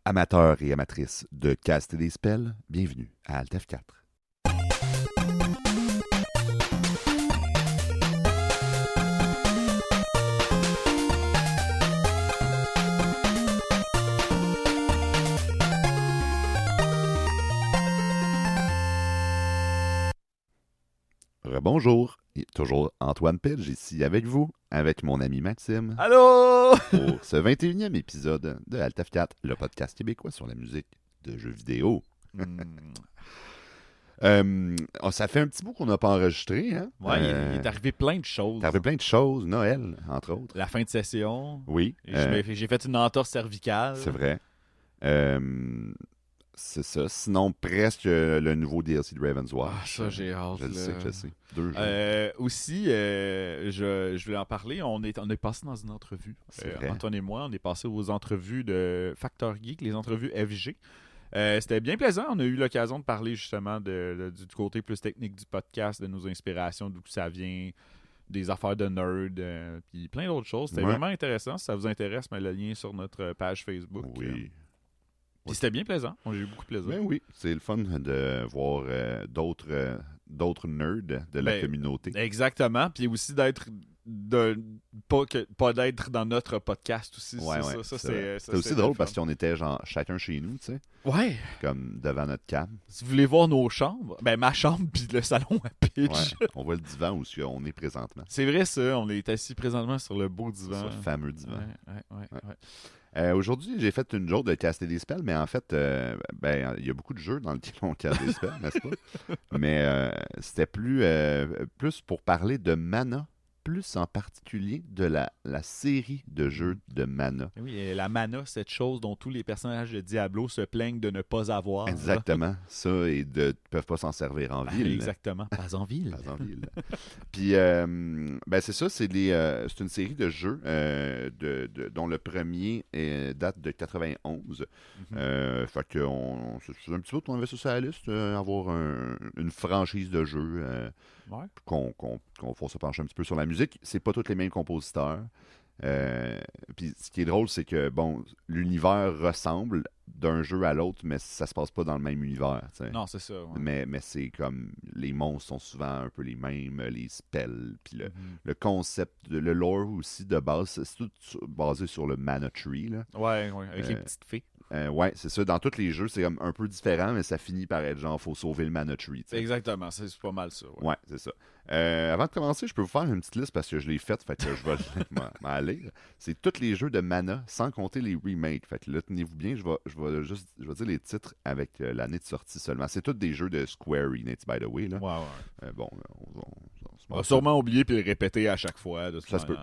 Amateurs et amatrices de caster des spells, bienvenue à Alt F4. Rebonjour, toujours Antoine Pidge ici avec vous, avec mon ami Maxime. Allô! Pour ce 21e épisode de Alt F4, le podcast québécois sur la musique de jeux vidéo. Ça fait un petit bout qu'on n'a pas enregistré. Hein? Ouais, il est arrivé plein de choses. T'as fait plein de choses, Noël, entre autres. La fin de session. Oui. J'ai fait une entorse cervicale. C'est vrai. C'est ça. Sinon, presque le nouveau DLC de Raven's Watch. Ah, ça, j'ai hâte. Je sais. 2 jours. Aussi, je voulais en parler. On est passé dans une entrevue. C'est vrai. Antoine et moi, on est passé aux entrevues de Factor Geek, les entrevues FG. C'était bien plaisant. On a eu l'occasion de parler justement du côté plus technique du podcast, de nos inspirations, d'où ça vient, des affaires de nerd, puis plein d'autres choses. C'était vraiment intéressant. Si ça vous intéresse, le lien est sur notre page Facebook. Oui. Puis c'était bien plaisant. J'ai eu beaucoup de plaisir. Ben oui, c'est le fun de voir d'autres nerds de la communauté. Exactement. Puis aussi d'être pas d'être dans notre podcast aussi. Ouais, c'est aussi drôle parce qu'on était genre chacun chez nous, tu sais. Ouais. Comme devant notre cam. Si vous voulez voir nos chambres, ma chambre puis le salon à pitch. Ouais, on voit le divan où on est présentement. C'est vrai ça, on est assis présentement sur le beau divan. Sur le fameux divan. Ouais. Aujourd'hui, j'ai fait une journée de caster des spells, mais en fait, il y a beaucoup de jeux dans lesquels on casse des spells, n'est-ce pas? Mais c'était plus pour parler de mana, plus en particulier de la série de jeux de mana. Oui, et la mana, cette chose dont tous les personnages de Diablo se plaignent de ne pas avoir. Exactement. Ça, et ne peuvent pas s'en servir en ville. Exactement. Pas en ville. Pas en ville. Puis, c'est ça, c'est une série de jeux dont le premier date de 91. Fait que c'est un petit peu qu'on avait ça sur la liste, avoir une franchise de jeux qu'on faut se pencher un petit peu sur la musique. C'est pas tous les mêmes compositeurs. Puis ce qui est drôle, c'est que l'univers ressemble d'un jeu à l'autre, mais ça se passe pas dans le même univers. T'sais. Non, c'est ça. Ouais. Mais c'est comme les monstres sont souvent un peu les mêmes, les spells, puis le concept, le lore aussi de base, c'est tout basé sur le mana tree. Là. Ouais, avec les petites fées. Ouais, c'est ça. Dans tous les jeux, c'est comme un peu différent, mais ça finit par être genre, faut sauver le mana tree. T'sais. Exactement, c'est pas mal ça. Ouais, c'est ça. Avant de commencer, je peux vous faire une petite liste parce que je l'ai faite, fait que je vais m'en lire. C'est tous les jeux de mana, sans compter les remakes. Fait que là, tenez-vous bien, je vais dire les titres avec l'année de sortie seulement. C'est tous des jeux de Square Enix, by the way. Là. Ouais. On va sûrement oublier puis le répéter à chaque fois. Ça se peut.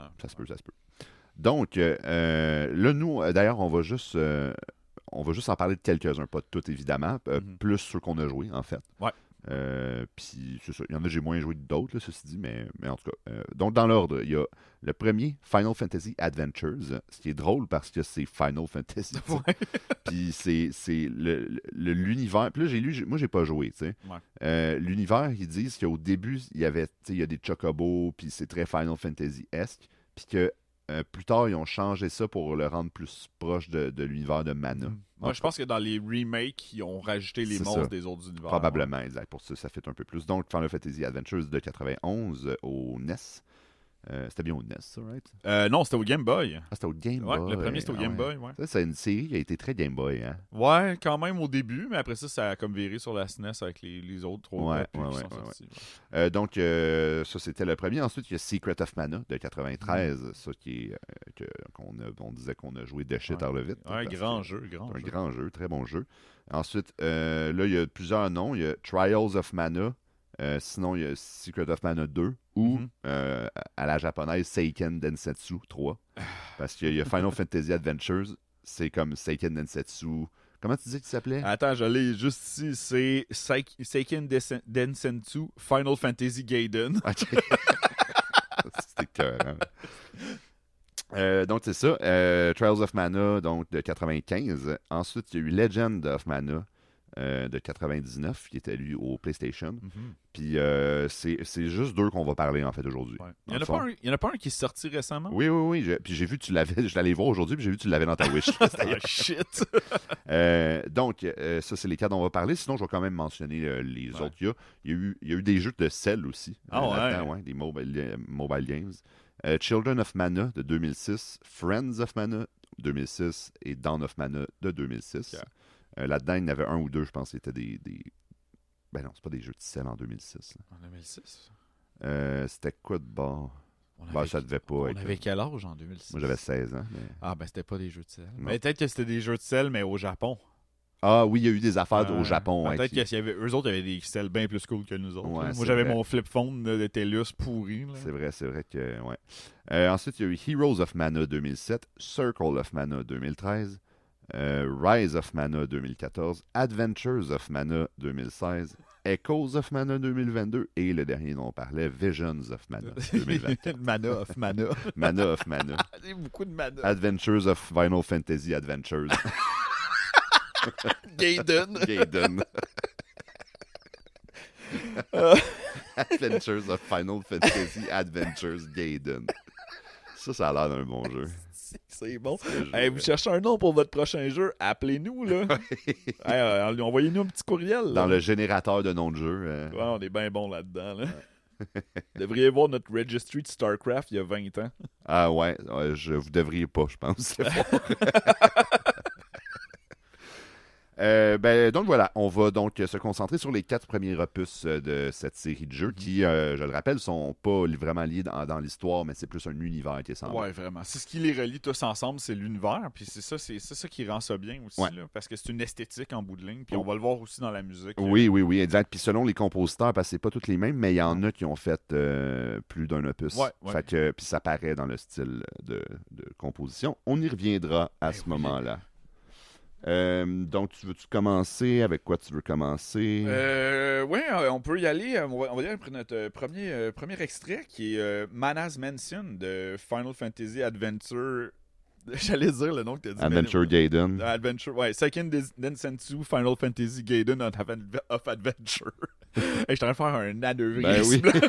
Donc, là, nous, d'ailleurs, on va juste en parler de quelques-uns, pas de tous évidemment, plus ceux qu'on a joués en fait. Ouais. Puis c'est ça, il y en a j'ai moins joué que d'autres, là, ceci dit, mais en tout cas. Donc dans l'ordre, il y a le premier, Final Fantasy Adventures, ce qui est drôle parce que c'est Final Fantasy. Ouais. Puis c'est l'univers. Puis là, moi j'ai pas joué, tu sais. Ouais. L'univers, ils disent qu'au début, il y a des chocobos, puis c'est très Final Fantasy-esque, puis que plus tard, ils ont changé ça pour le rendre plus proche de l'univers de mana. Moi, je pense que dans les remakes, ils ont rajouté les monstres des autres univers. Probablement, exact. Pour ça fait un peu plus. Donc, Final Fantasy Adventures de 91 au NES. C'était bien au NES, ça, right? Non, c'était au Game Boy. Ah, c'était au Game Boy. Le premier, c'était au Game Boy, ouais. Ça, c'est une série qui a été très Game Boy, hein? Ouais, quand même au début, mais après ça a comme viré sur la SNES avec les autres trois. Donc, ça, c'était le premier. Ensuite, il y a Secret of Mana de 93, ça qui est on disait qu'on a joué de shit out of it. Ouais, grand jeu. Un grand jeu, très bon jeu. Ensuite, là, il y a plusieurs noms. Il y a Trials of Mana. Sinon, il y a Secret of Mana 2 ou, à la japonaise, Seiken Densetsu 3. Parce qu'il y a Final Fantasy Adventures, c'est comme Seiken Densetsu. Comment tu disais qu'il s'appelait? Attends, je l'ai juste ici. C'est Seiken Densetsu Final Fantasy Gaiden. Okay. C'était écœurant. Donc, c'est ça. Trials of Mana, donc de 95. Ensuite, il y a eu Legend of Mana. de 99, qui était lui au PlayStation. Mhm. Puis c'est juste 2 qu'on va parler en fait aujourd'hui. Ouais. Dans Il le fond. n'y en a pas un qui est sorti récemment? Oui, oui, oui. Puis j'ai vu que tu l'avais. Je l'allais voir aujourd'hui, puis j'ai vu que tu l'avais dans ta wishlist. Ah, shit! Donc, ça, c'est les 4 dont on va parler. Sinon, je vais quand même mentionner les Ouais. autres qu'il y a. Il y a eu des jeux de Cell aussi. Ah ouais? là-dedans, ouais, des mobile games. Children of Mana de 2006, Friends of Mana 2006 et Dawn of Mana de 2006. Ok. Là-dedans, il y en avait un ou deux, je pense, c'était des... Ben non, c'est pas des jeux de Cell en 2006. En 2006? C'était quoi de bon? On Ben, avait, ça devait pas on être... avait quel âge en 2006? Moi, j'avais 16 ans. Ah, ben c'était pas des jeux de sel. Non. Mais peut-être que c'était des jeux de sel, mais au Japon. Ah oui, il y a eu des affaires au Ouais. Japon. Peut-être qui- qu'il y avait, eux autres, il y avait des sels bien plus cool que nous autres. Ouais, là. c'est Moi, j'avais vrai. mon flip phone là, de TELUS pourri. Là. C'est vrai que... Ouais. Ensuite, il y a eu Heroes of Mana 2007, Circle of Mana 2013, Rise of Mana 2014, Adventures of Mana 2016, Echoes of Mana 2022 et le dernier dont on parlait, Visions of Mana 2024. Mana of Mana. Mana of Mana. Il y a beaucoup de mana. Adventures of Final Fantasy Adventures. Gaiden. Gaiden. Euh, Adventures of Final Fantasy Adventures Gaiden. Ça a l'air d'un bon jeu. C'est bon. Ce jeu, Hey, vous cherchez un nom pour votre prochain jeu? Appelez-nous, là. Hey, envoyez-nous un petit courriel. Là. Dans le générateur de noms de jeu. Ouais, on est bien bon là-dedans. Là. Vous devriez voir notre registry de StarCraft il y a 20 ans. Ah ouais, vous devriez pas, je pense. C'est fort. Donc voilà, on va donc se concentrer sur les 4 premiers opus de cette série de jeux qui, je le rappelle, sont pas vraiment liés dans l'histoire, mais c'est plus un univers qui est semblable. Ouais, vraiment. C'est ce qui les relie tous ensemble, c'est l'univers. Puis c'est ça qui rend ça bien aussi. Ouais. Là, parce que c'est une esthétique en bout de ligne. Puis Oh. on va le voir aussi dans la musique. Oui, exact. Puis selon les compositeurs, parce que c'est pas tous les mêmes, mais il y en a qui ont fait plus d'un opus. Ouais. Fait que, puis ça paraît dans le style de composition. On y reviendra à ce oui. moment-là. Donc, tu veux-tu commencer? Avec quoi tu veux commencer? Ouais, on peut y aller. On va dire notre premier extrait qui est Mana's Mansion de Final Fantasy Adventure. J'allais dire le nom que tu as dit. Adventure Gaiden. Adventure, ouais. Second Densetsu Final Fantasy Gaiden of Adventure. Hey, je suis en train de faire un anévrisme. Ben oui,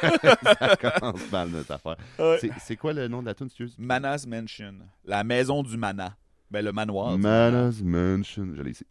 ça commence mal notre affaire. Ouais. C'est quoi le nom de la tune, excuse? Mana's Mansion. La maison du mana. Ben, le manoir. du mana. Mana's Mansion. Je l'ai ici.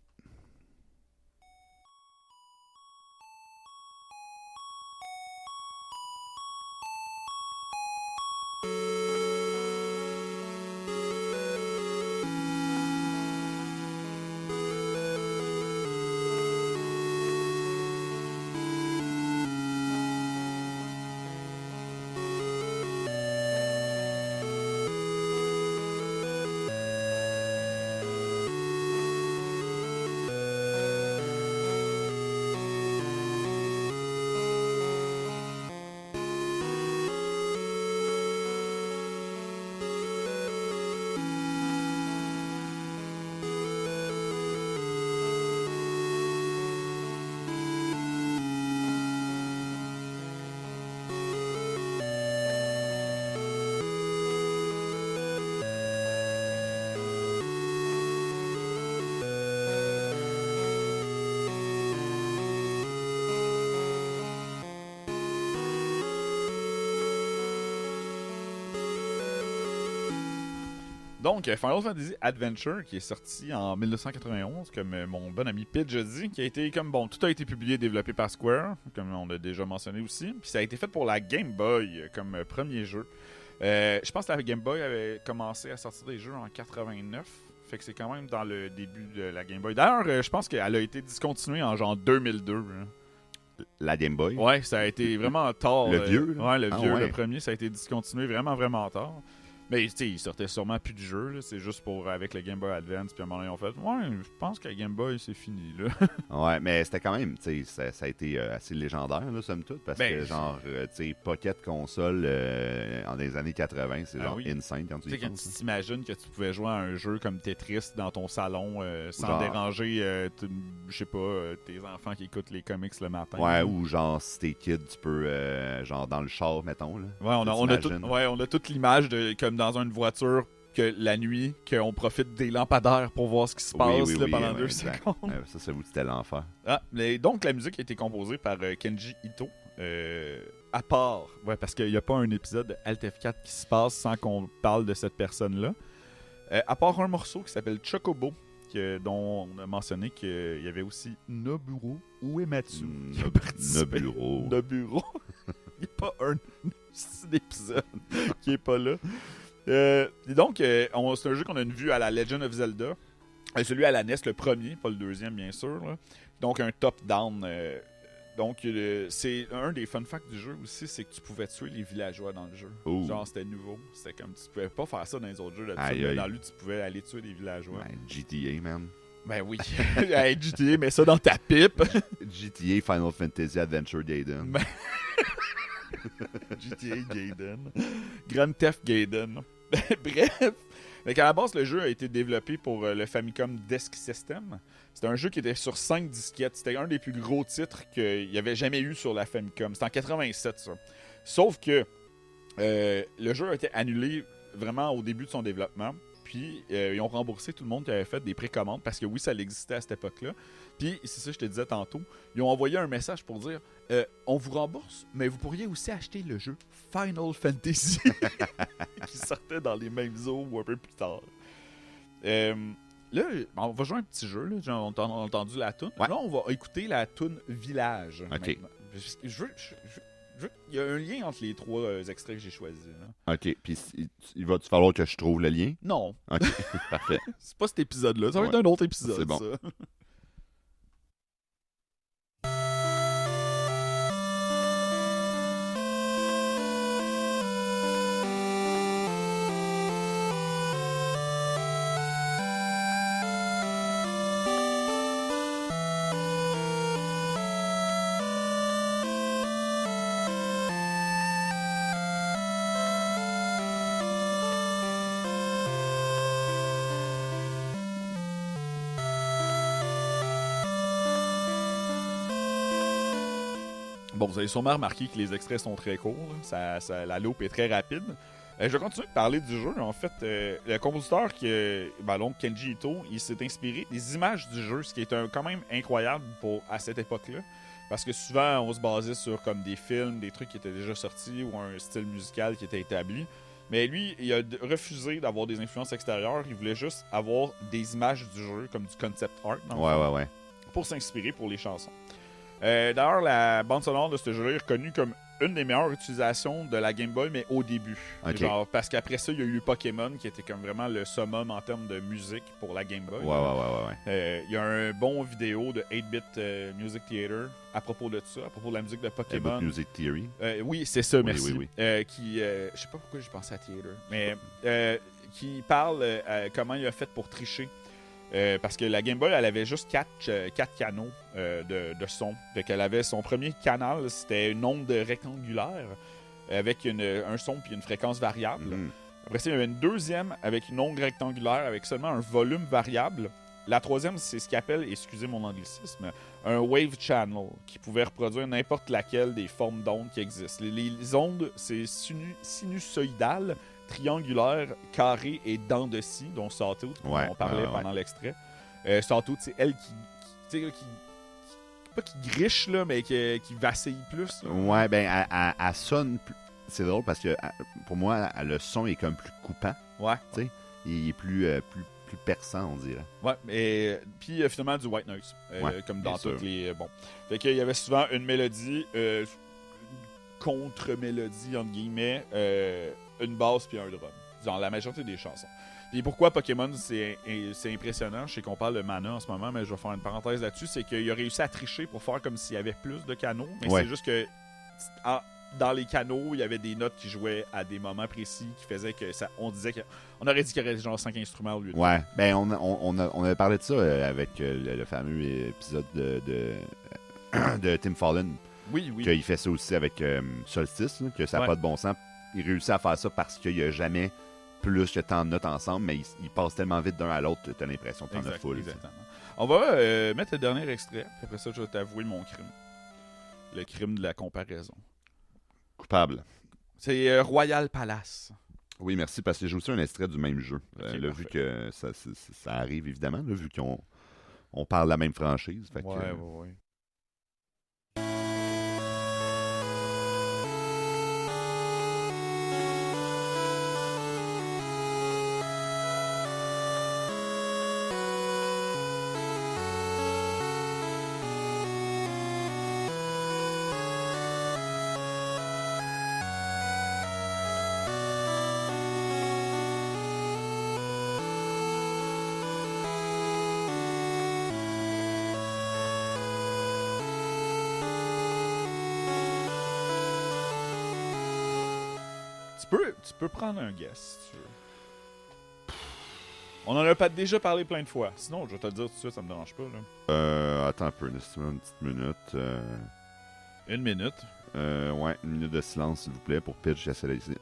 Donc, Final Fantasy Adventure, qui est sorti en 1991, comme mon bon ami Pidge a dit, qui a été comme bon, tout a été publié et développé par Square, comme on a déjà mentionné aussi. Puis ça a été fait pour la Game Boy comme premier jeu. Je pense que la Game Boy avait commencé à sortir des jeux en 89. Fait que c'est quand même dans le début de la Game Boy. D'ailleurs, je pense qu'elle a été discontinuée en genre 2002. Hein. La Game Boy. Ouais, ça a été vraiment tard. Le vieux, là? Ouais, le Ah vieux, ouais. le premier, ça a été discontinué vraiment, vraiment tard. Mais tu sais, il sortait sûrement plus de jeux, là. C'est juste pour avec le Game Boy Advance. Puis à un moment donné, ils ont fait, ouais, je pense que la Game Boy, c'est fini, là. Ouais, mais c'était quand même, tu sais, ça a été assez légendaire, là, somme toute, parce Ben, que, genre, tu sais, Pocket console en des années 80, c'est Ah genre oui. insane quand tu Tu y sais, quand penses. tu t'imagines que tu pouvais jouer à un jeu comme Tetris dans ton salon sans Genre- déranger, je sais pas, tes enfants qui écoutent les comics le matin. Ouais, ou genre, si t'es kid, tu peux, genre, dans le char, mettons, là. Ouais, on a T'imagines? toute l'image de comme dans une voiture que la nuit, qu'on profite des lampadaires pour voir ce qui se passe pendant 2 secondes. Ça vous c'était l'enfer. Mais donc, la musique a été composée par Kenji Ito. À part, parce qu'il n'y a pas un épisode de Alt F4 qui se passe sans qu'on parle de cette personne-là. À part un morceau qui s'appelle Chocobo, dont on a mentionné qu'il y avait aussi Noburo Uematsu. Noburo. Noburo. Il n'y a pas un épisode qui n'est pas là. Et donc, c'est un jeu qu'on a vu à la Legend of Zelda. Celui à la NES, le premier, pas le deuxième, bien sûr. Là. Donc, un top-down. Donc, c'est un des fun facts du jeu aussi, c'est que tu pouvais tuer les villageois dans le jeu. Ooh. Genre, c'était nouveau. C'était comme, tu pouvais pas faire ça dans les autres jeux. Mais dans lui, tu pouvais aller tuer des villageois. GTA, man. Ben oui. Hey, GTA, mets ça dans ta pipe. GTA Final Fantasy Adventure Gaiden. GTA Gaiden. Grand Theft Gaiden. Bref. Mais à la base, le jeu a été développé pour le Famicom Disk System. C'était un jeu qui était sur 5 disquettes. C'était un des plus gros titres qu'il n'y avait jamais eu sur la Famicom. C'était en 87, ça. Sauf que le jeu a été annulé vraiment au début de son développement. Puis, ils ont remboursé tout le monde qui avait fait des précommandes parce que oui, ça existait à cette époque-là. Puis, c'est ça que je te disais tantôt. Ils ont envoyé un message pour dire on vous rembourse, mais vous pourriez aussi acheter le jeu Final Fantasy qui sortait dans les mêmes eaux ou un peu plus tard. Là, on va jouer un petit jeu. Là. On a entendu la toune. Ouais. Là, on va écouter la toune Village. OK. Il y a un lien entre les 3 extraits que j'ai choisis. Là. OK. Puis, il va falloir que je trouve le lien? Non. OK. Parfait. C'est pas cet épisode-là. Ça va être un autre épisode. C'est bon. Ça. Bon, vous avez sûrement remarqué que les extraits sont très courts. La loupe est très rapide. Je vais continuer de parler du jeu. En fait, le compositeur, donc Kenji Ito, il s'est inspiré des images du jeu, ce qui est quand même incroyable à cette époque-là. Parce que souvent, on se basait sur comme des films, des trucs qui étaient déjà sortis ou un style musical qui était établi. Mais lui, il a refusé d'avoir des influences extérieures. Il voulait juste avoir des images du jeu, comme du concept art, Ouais. pour s'inspirer pour les chansons. D'ailleurs, la bande sonore de ce jeu-là est reconnue comme une des meilleures utilisations de la Game Boy, mais au début. Okay. Genre, parce qu'après ça, il y a eu Pokémon, qui était comme vraiment le summum en termes de musique pour la Game Boy. Ouais. Il y a un bon vidéo de 8-Bit Music Theater à propos de ça, à propos de la musique de Pokémon. 8-Bit Music Theory. Oui, c'est ça, merci. Oui. Je sais pas pourquoi j'ai pensé à Theater, mais qui parle comment il a fait pour tricher. Parce que la Game Boy, elle avait juste 4 canaux de son. Fait qu'elle avait son premier canal, c'était une onde rectangulaire avec un son puis une fréquence variable. Après ça, il y avait une deuxième avec une onde rectangulaire avec seulement un volume variable. La troisième, c'est ce qu'on appelle, excusez mon anglicisme, un wave channel qui pouvait reproduire n'importe laquelle des formes d'ondes qui existent. Les ondes, c'est sinusoïdal, triangulaire, carré et dents de scie, dont Sawtooth, on parlait pendant l'extrait. Sawtooth, c'est elle qui pas qui griche, là, mais qui vacille plus. Là. Ouais, ben, elle sonne plus. C'est drôle parce que pour moi, le son est comme plus coupant. Ouais. Tu sais, il est plus perçant, on dirait. Ouais, mais puis finalement du white noise, comme dans toutes les. Bon. Fait qu'il y avait souvent une mélodie, contre-mélodie, entre guillemets, une basse puis un drum. Dans la majorité des chansons. Et pourquoi Pokémon, c'est impressionnant. Je sais qu'on parle de mana en ce moment, mais je vais faire une parenthèse là-dessus. C'est qu'il a réussi à tricher pour faire comme s'il y avait plus de canaux. Mais c'est juste que dans les canaux, il y avait des notes qui jouaient à des moments précis qui faisaient que ça. On disait qu'on aurait dit qu'il y aurait genre 5 instruments au lieu de. Ouais, ben on avait parlé de ça avec le fameux épisode de Tim Fallen. Oui. Qu'il fait ça aussi avec Solstice, là, que ça n'a pas de bon sens. Il réussit à faire ça parce qu'il n'y a jamais plus que tant de notes ensemble, mais il passe tellement vite d'un à l'autre, tu as l'impression que tu en as full. Exactement. On va mettre le dernier extrait, puis après ça, je vais t'avouer mon crime. Le crime de la comparaison. Coupable. C'est Royal Palace. Oui, merci, parce que j'ai aussi un extrait du même jeu. Ok, Là, parfait. vu que ça arrive, évidemment, là, vu qu'on parle de la même franchise. Fait que, Ouais. Tu peux prendre un guess, si tu veux. On en a pas déjà parlé plein de fois. Sinon, je vais te le dire tout de suite, ça me dérange pas. Là. attends un peu, laisse-moi une petite minute. Une minute. Ouais, une minute de silence, s'il vous plaît, pour pitch.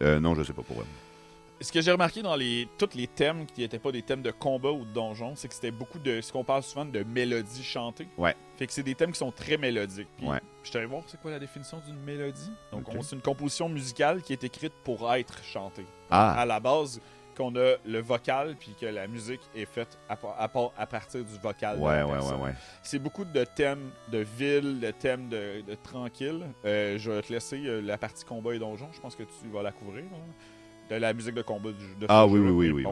Non, je sais pas pour vrai. Ce que j'ai remarqué dans tous les thèmes qui n'étaient pas des thèmes de combat ou de donjon, c'est que c'était beaucoup de ce qu'on parle souvent de mélodies chantées. Ouais. Fait que c'est des thèmes qui sont très mélodiques. Puis, Ouais. je t'allais voir c'est quoi la définition d'une mélodie. Donc, Ok. c'est une composition musicale qui est écrite pour être chantée. Ah, À la base, qu'on a le vocal, puis que la musique est faite à partir du vocal de la personne. ouais. C'est beaucoup de thèmes de ville, de thèmes de tranquille. Je vais te laisser la partie combat et donjon. Je pense que tu vas la couvrir. Hein, de la musique de combat de Ah ce oui, jeu. oui. Bon.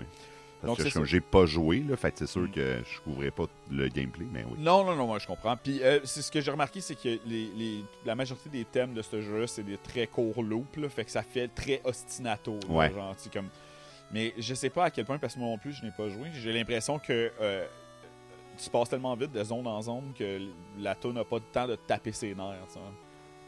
Parce Donc, que c'est ça. j'ai pas joué, là, fait que c'est sûr Mm. que je couvrais pas le gameplay, mais oui. Non, moi je comprends. Puis c'est ce que j'ai remarqué, c'est que la majorité des thèmes de ce jeu-là, c'est des très courts loops, là, fait que ça fait très ostinato. Là, Ouais. genre, tu sais, comme... Mais je sais pas à quel point, parce que moi non plus, je n'ai pas joué. J'ai l'impression que tu passes tellement vite de zone en zone que la tour n'a pas le temps de te taper ses nerfs. Tu sais.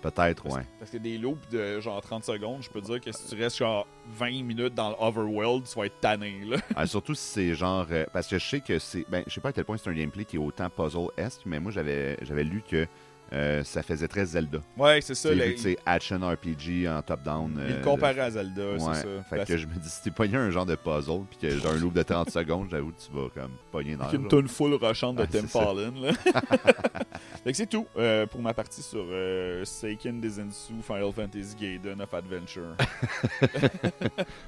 Peut-être, ouais. Parce que des loops de genre 30 secondes, je peux dire que si tu restes genre 20 minutes dans l'Overworld, tu vas être tanné. Là. Ah, surtout si c'est genre. Parce que je sais que c'est. Ben, je sais pas à quel point c'est un gameplay qui est autant puzzle-esque, mais moi j'avais lu que ça faisait très Zelda. Ouais, c'est ça. Tu sais, vu que c'est action RPG en top-down. Il le comparait à Zelda, Ouais. c'est ça. Fait que je me dis, si t'es pogné un genre de puzzle, puis que j'ai un loop de 30 secondes, j'avoue que tu vas comme pogner dans Avec une le. tonne full rushante de Ah, Tim c'est ça. Fallen. Là. Fait que c'est tout pour ma partie sur Seiken Densetsu Final Fantasy Gaiden of Adventure.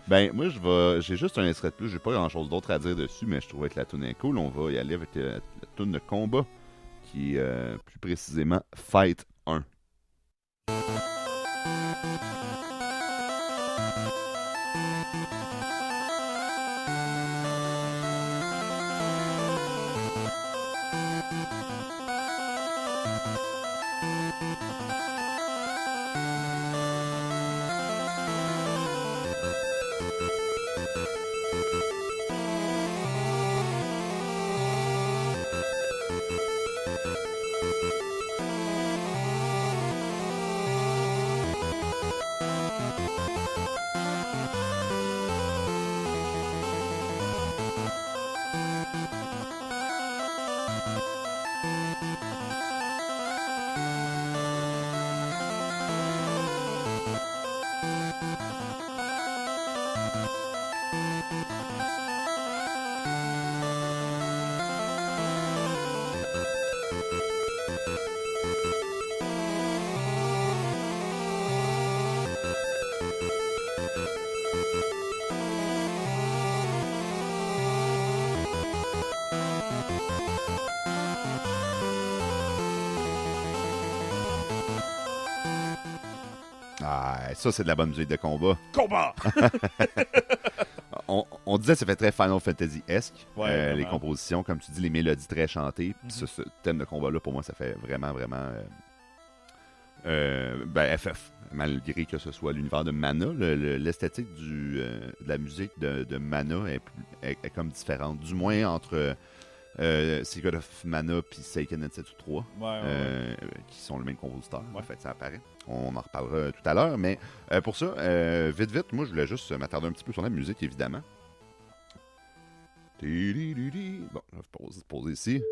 Ben, moi, j'ai juste un extrait de plus. J'ai pas grand chose d'autre à dire dessus, mais je trouvais que la tune est cool. On va y aller avec la tune de combat, qui est plus précisément Fight 1. Ah, ça, c'est de la bonne musique de combat. Combat! On disait que ça fait très Final Fantasy-esque, Ouais, les vraiment. compositions, comme tu dis, les mélodies très chantées. Puis Mhm. ce thème de combat-là, pour moi, ça fait vraiment, vraiment ben, FF, malgré que ce soit l'univers de Mana, l'esthétique de la musique de Mana est comme différente, du moins entre Secret of Mana puis Seiken Densetsu 3, Ouais. qui sont le même compositeur. Ouais. En fait, ça apparaît. On en reparlera tout à l'heure, mais pour ça, vite, moi, je voulais juste m'attarder un petit peu sur la musique, évidemment. Bon, je vais poser ici.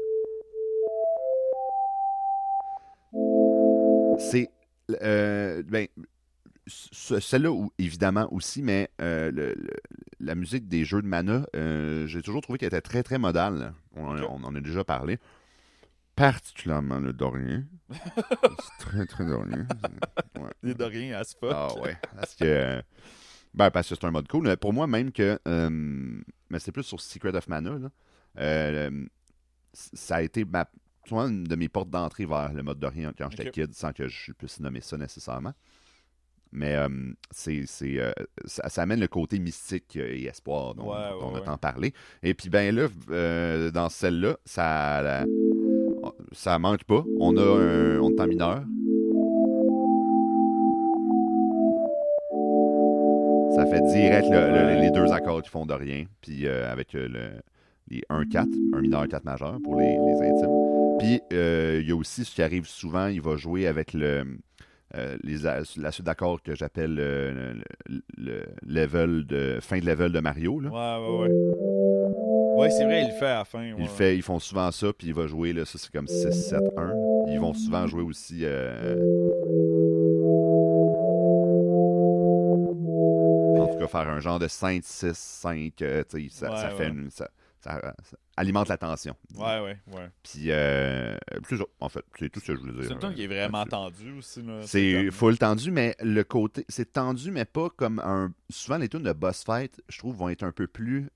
C'est ben, celle-là, évidemment aussi, mais la musique des jeux de Mana, j'ai toujours trouvé qu'elle était très, très modale. On en a déjà parlé. Particulièrement le Dorien. C'est très, très Dorien. Ouais. Il est de rien à ce spot. Ah ouais. Parce que Ben, parce que c'est un mode cool. Mais pour moi, même que. Mais c'est plus sur Secret of Mana, là. Ça a été souvent une de mes portes d'entrée vers le mode d'Orient quand j'étais kid, sans que je puisse nommer ça nécessairement. Mais ça amène le côté mystique et espoir dont on a tant parlé. Et puis, ben là, dans celle-là, ça manque pas. On est en mineur. Ça fait direct les deux accords qui font de rien. Puis avec les 1-4, un mineur 4 majeur pour les intimes. Puis il y a aussi ce qui arrive souvent, il va jouer avec la suite d'accords que j'appelle le level fin de level de Mario. Là. Ouais. Ouais, c'est vrai, il le fait à la fin. Ouais. Ils font souvent ça, puis il va jouer, là, ça c'est comme 6-7-1. Ils vont souvent jouer aussi. En tout cas, faire un genre de 5-6-5, ça fait ça alimente l'attention. Ouais. Puis, plus en fait, c'est tout ce que je voulais dire. C'est un ton qui est vraiment tendu aussi. Là. C'est full tendu, mais le côté. C'est tendu, mais pas comme un. Souvent, les tunes de boss fight, je trouve, vont être un peu plus.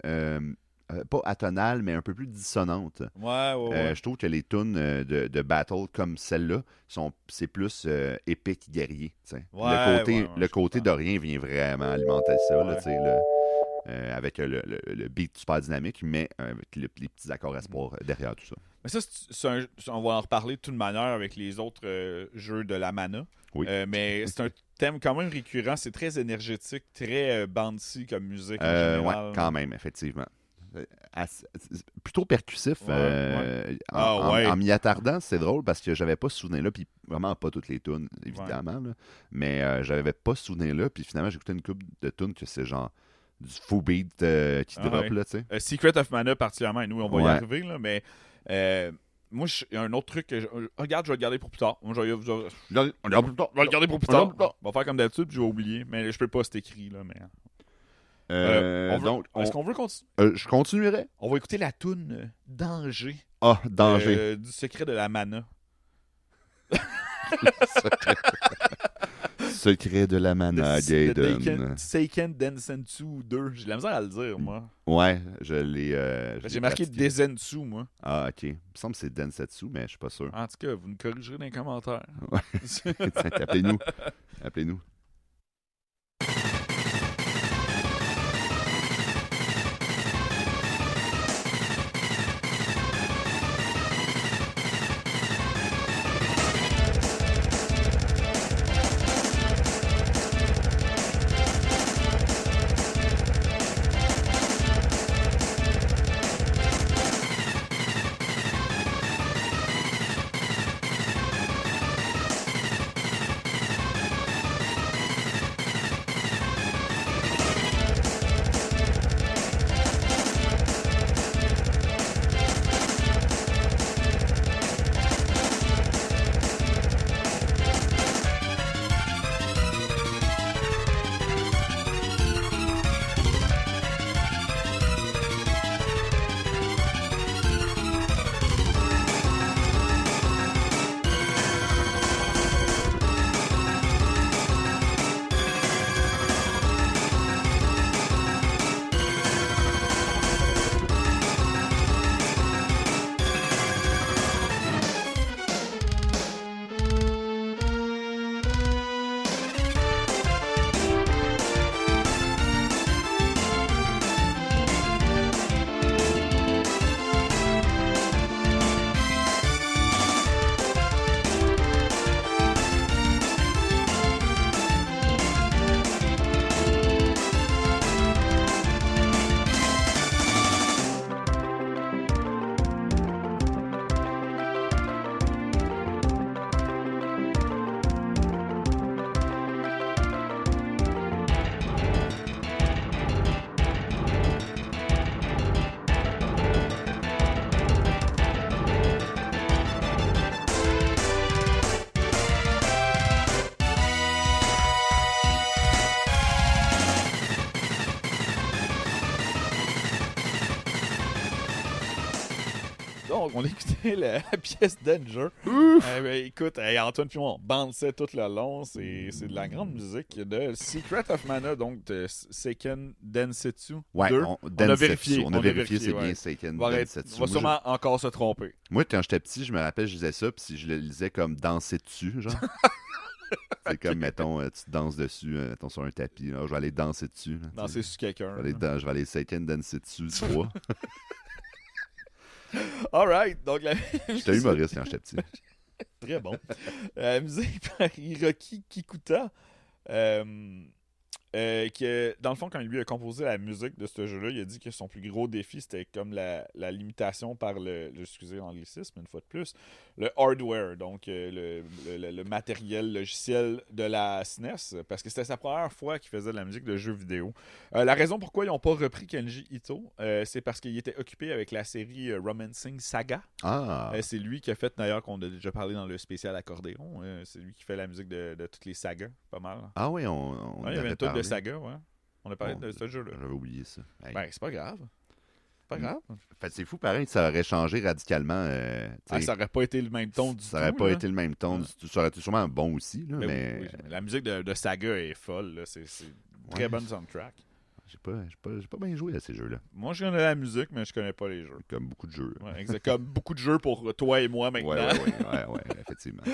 Pas atonales, mais un peu plus dissonantes. Ouais. Je trouve que les tunes de battle comme celle-là, c'est plus épique, guerrier. Le côté de rien vient vraiment alimenter ça. Là, avec le beat super dynamique, mais avec les petits accords espoirs derrière tout ça. Mais ça, on va en reparler de toute manière avec les autres jeux de la mana. Oui. Mais c'est un thème quand même récurrent. C'est très énergétique, très bouncy comme musique en général. Ouais, quand même, effectivement. Plutôt percussif. En m'y attardant, c'est drôle parce que j'avais pas ce souvenir-là, puis vraiment pas toutes les tunes, évidemment. Là, mais j'avais pas ce souvenir-là, puis finalement, j'ai écouté une couple de tunes que c'est genre du full beat qui drop, là, tu sais. Secret of Mana, particulièrement, et nous, on va y arriver, là, mais moi, il y a un autre truc que regarde, je vais le garder pour plus tard. Moi, je vais le garder pour plus tard. On va faire comme d'habitude, puis je vais oublier, mais je peux pas, c'est écrit, là, mais... Est-ce qu'on veut continuer? Je continuerai. On va écouter la toune Danger. Ah, Danger. Du secret de la mana. Secret de la mana, Gaiden. Seiken Densetsu 2. J'ai de la misère à le dire, moi. Ouais, je l'ai... j'ai marqué Densetsu, moi. Ah, ok. Il me semble que c'est Densetsu, mais je suis pas sûr. En tout cas, vous nous corrigerez dans les commentaires. Ouais. Appelez-nous. Appelez-nous. on écoutait la pièce Danger. Écoute, Antoine puis moi, on bounçait tout le long. C'est de la grande musique de Secret of Mana, donc de Seiken Densetsu 2. Ouais, on a vérifié. C'est ouais. bien Seiken On Densetsu. va sûrement encore se tromper. Moi, quand j'étais petit, je me rappelle, je disais ça, puis si je le lisais comme danser dessus, genre. C'est comme, mettons, tu danses dessus, mettons, sur un tapis. Là, je vais aller danser dessus. Là, danser sur quelqu'un. Je vais aller Seiken Densetsu 3. Alright. Donc, j'étais humoriste quand j'étais petit. Très bon. Musique par Hiroki Kikuta. Que, dans le fond, quand lui a composé la musique de ce jeu-là, il a dit que son plus gros défi, c'était comme la limitation par excusez l'anglicisme une fois de plus, le hardware, donc le matériel logiciel de la SNES, parce que c'était sa première fois qu'il faisait de la musique de jeux vidéo. La raison pourquoi ils n'ont pas repris Kenji Ito, c'est parce qu'il était occupé avec la série Romancing Saga. C'est lui qui a fait, d'ailleurs, qu'on a déjà parlé dans le spécial accordéon, c'est lui qui fait la musique de toutes les sagas, pas mal. Ah oui, on il y avait une toute de saga, ouais. On a parlé de ce jeu-là. J'avais oublié ça. Hey. Ben, c'est pas grave. Pas grave. Fait, c'est fou, pareil, ça aurait changé radicalement. Ça aurait pas été le même ton du tout. Ça aurait pas été le même ton du tout. Ça aurait été sûrement bon aussi. Là, mais... Oui, la musique de saga est folle. Là. C'est une très bonne soundtrack. J'ai pas bien joué à ces jeux-là. Moi, je connais la musique, mais je connais pas les jeux. Comme beaucoup de jeux. Ouais, exact. Comme beaucoup de jeux pour toi et moi maintenant. Ouais, effectivement.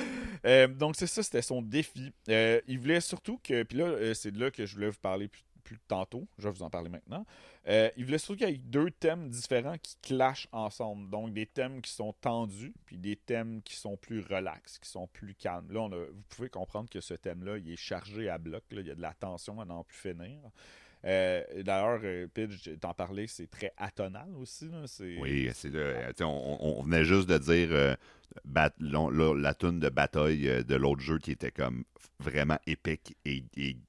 Donc, c'est ça, c'était son défi. Il voulait surtout que... Puis là, c'est de là que je voulais vous parler plus tantôt. Je vais vous en parler maintenant. Il voulait surtout qu'il y ait 2 thèmes différents qui clashent ensemble. Donc, des thèmes qui sont tendus, puis des thèmes qui sont plus relax, qui sont plus calmes. Là, vous pouvez comprendre que ce thème-là, il est chargé à bloc. Là. Il y a de la tension à n'en plus finir. D'ailleurs, Pidge, t'en parlais, c'est très atonal aussi. Là. Oui, on venait juste de dire la toune de bataille de l'autre jeu qui était comme vraiment épique et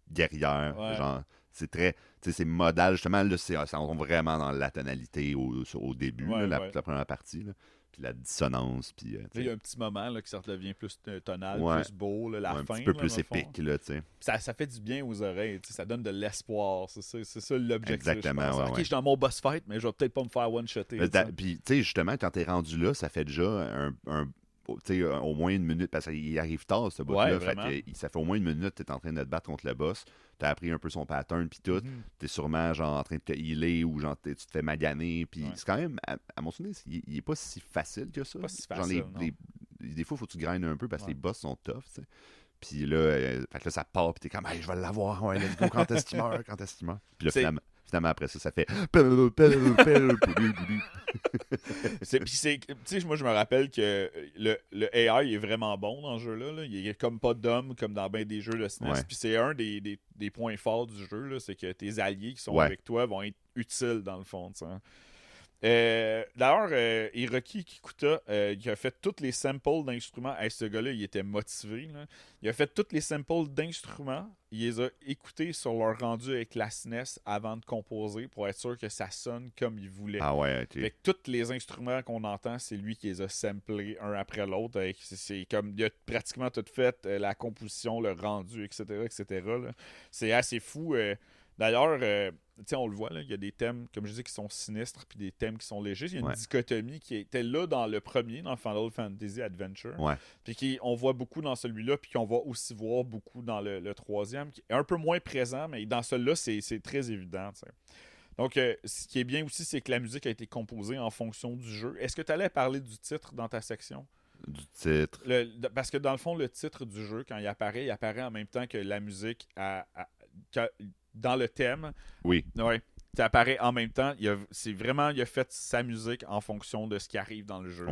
guerrière. Ouais. Genre, c'est très, c'est modal justement. Là, ça rentre vraiment dans la tonalité au début, la première partie. Là. Puis la dissonance. Puis, il y a un petit moment là, que ça devient plus tonal, plus beau, là, la fin. Un petit peu plus épique. Là, ça fait du bien aux oreilles, ça donne de l'espoir. C'est ça l'objectif. Exactement. Je pense. Ok, je suis dans mon boss fight, mais je vais peut-être pas me faire one-shotter. Puis, tu sais, justement, quand t'es rendu là, ça fait déjà au moins 1 minute, parce qu'il arrive tard, ce bout-là. Ça fait au moins 1 minute que tu es en train de te battre contre le boss. Tu as appris un peu son pattern, puis tout. Tu es sûrement genre en train de te healer ou genre tu te fais maganer. Puis c'est quand même, à mon souvenir, il est pas si facile que ça. Pas si facile, des fois, il faut que tu grindes un peu parce que les boss sont tough, tu sais. Puis là, ça part, puis t'es comme, hey, je vais l'avoir, ouais, let's go, quand est-ce qu'il meurt? Puis là, finalement, après ça fait. Moi, je me rappelle que le AI est vraiment bon dans ce jeu-là. Là. Il est comme pas d'homme, comme dans bien des jeux de SNES. Puis c'est un des points forts du jeu, là, c'est que tes alliés qui sont avec toi vont être utiles dans le fond. D'ailleurs, Hiroki Kikuta, il a fait tous les samples d'instruments. Ce gars-là, il était motivé. Là. Il a fait tous les samples d'instruments. Il les a écoutés sur leur rendu avec la SNES avant de composer pour être sûr que ça sonne comme il voulait. Ah ouais, ok. Fait que tous les instruments qu'on entend, c'est lui qui les a samplés un après l'autre. C'est comme il a pratiquement tout fait, la composition, le rendu, etc. Là. C'est assez fou. D'ailleurs, on le voit, là, il y a des thèmes, comme je dis, qui sont sinistres, puis des thèmes qui sont légers. Il y a une dichotomie qui était là dans le premier, dans Final Fantasy Adventure, puis qu'on voit beaucoup dans celui-là, puis qu'on va aussi voir beaucoup dans le troisième, qui est un peu moins présent, mais dans celui-là, c'est très évident. T'sais. Donc, ce qui est bien aussi, c'est que la musique a été composée en fonction du jeu. Est-ce que tu allais parler du titre dans ta section? Du titre? Parce que dans le fond, le titre du jeu, quand il apparaît en même temps que la musique dans le thème. Oui. Ouais. Ça apparaît en même temps. Il a fait sa musique en fonction de ce qui arrive dans le jeu.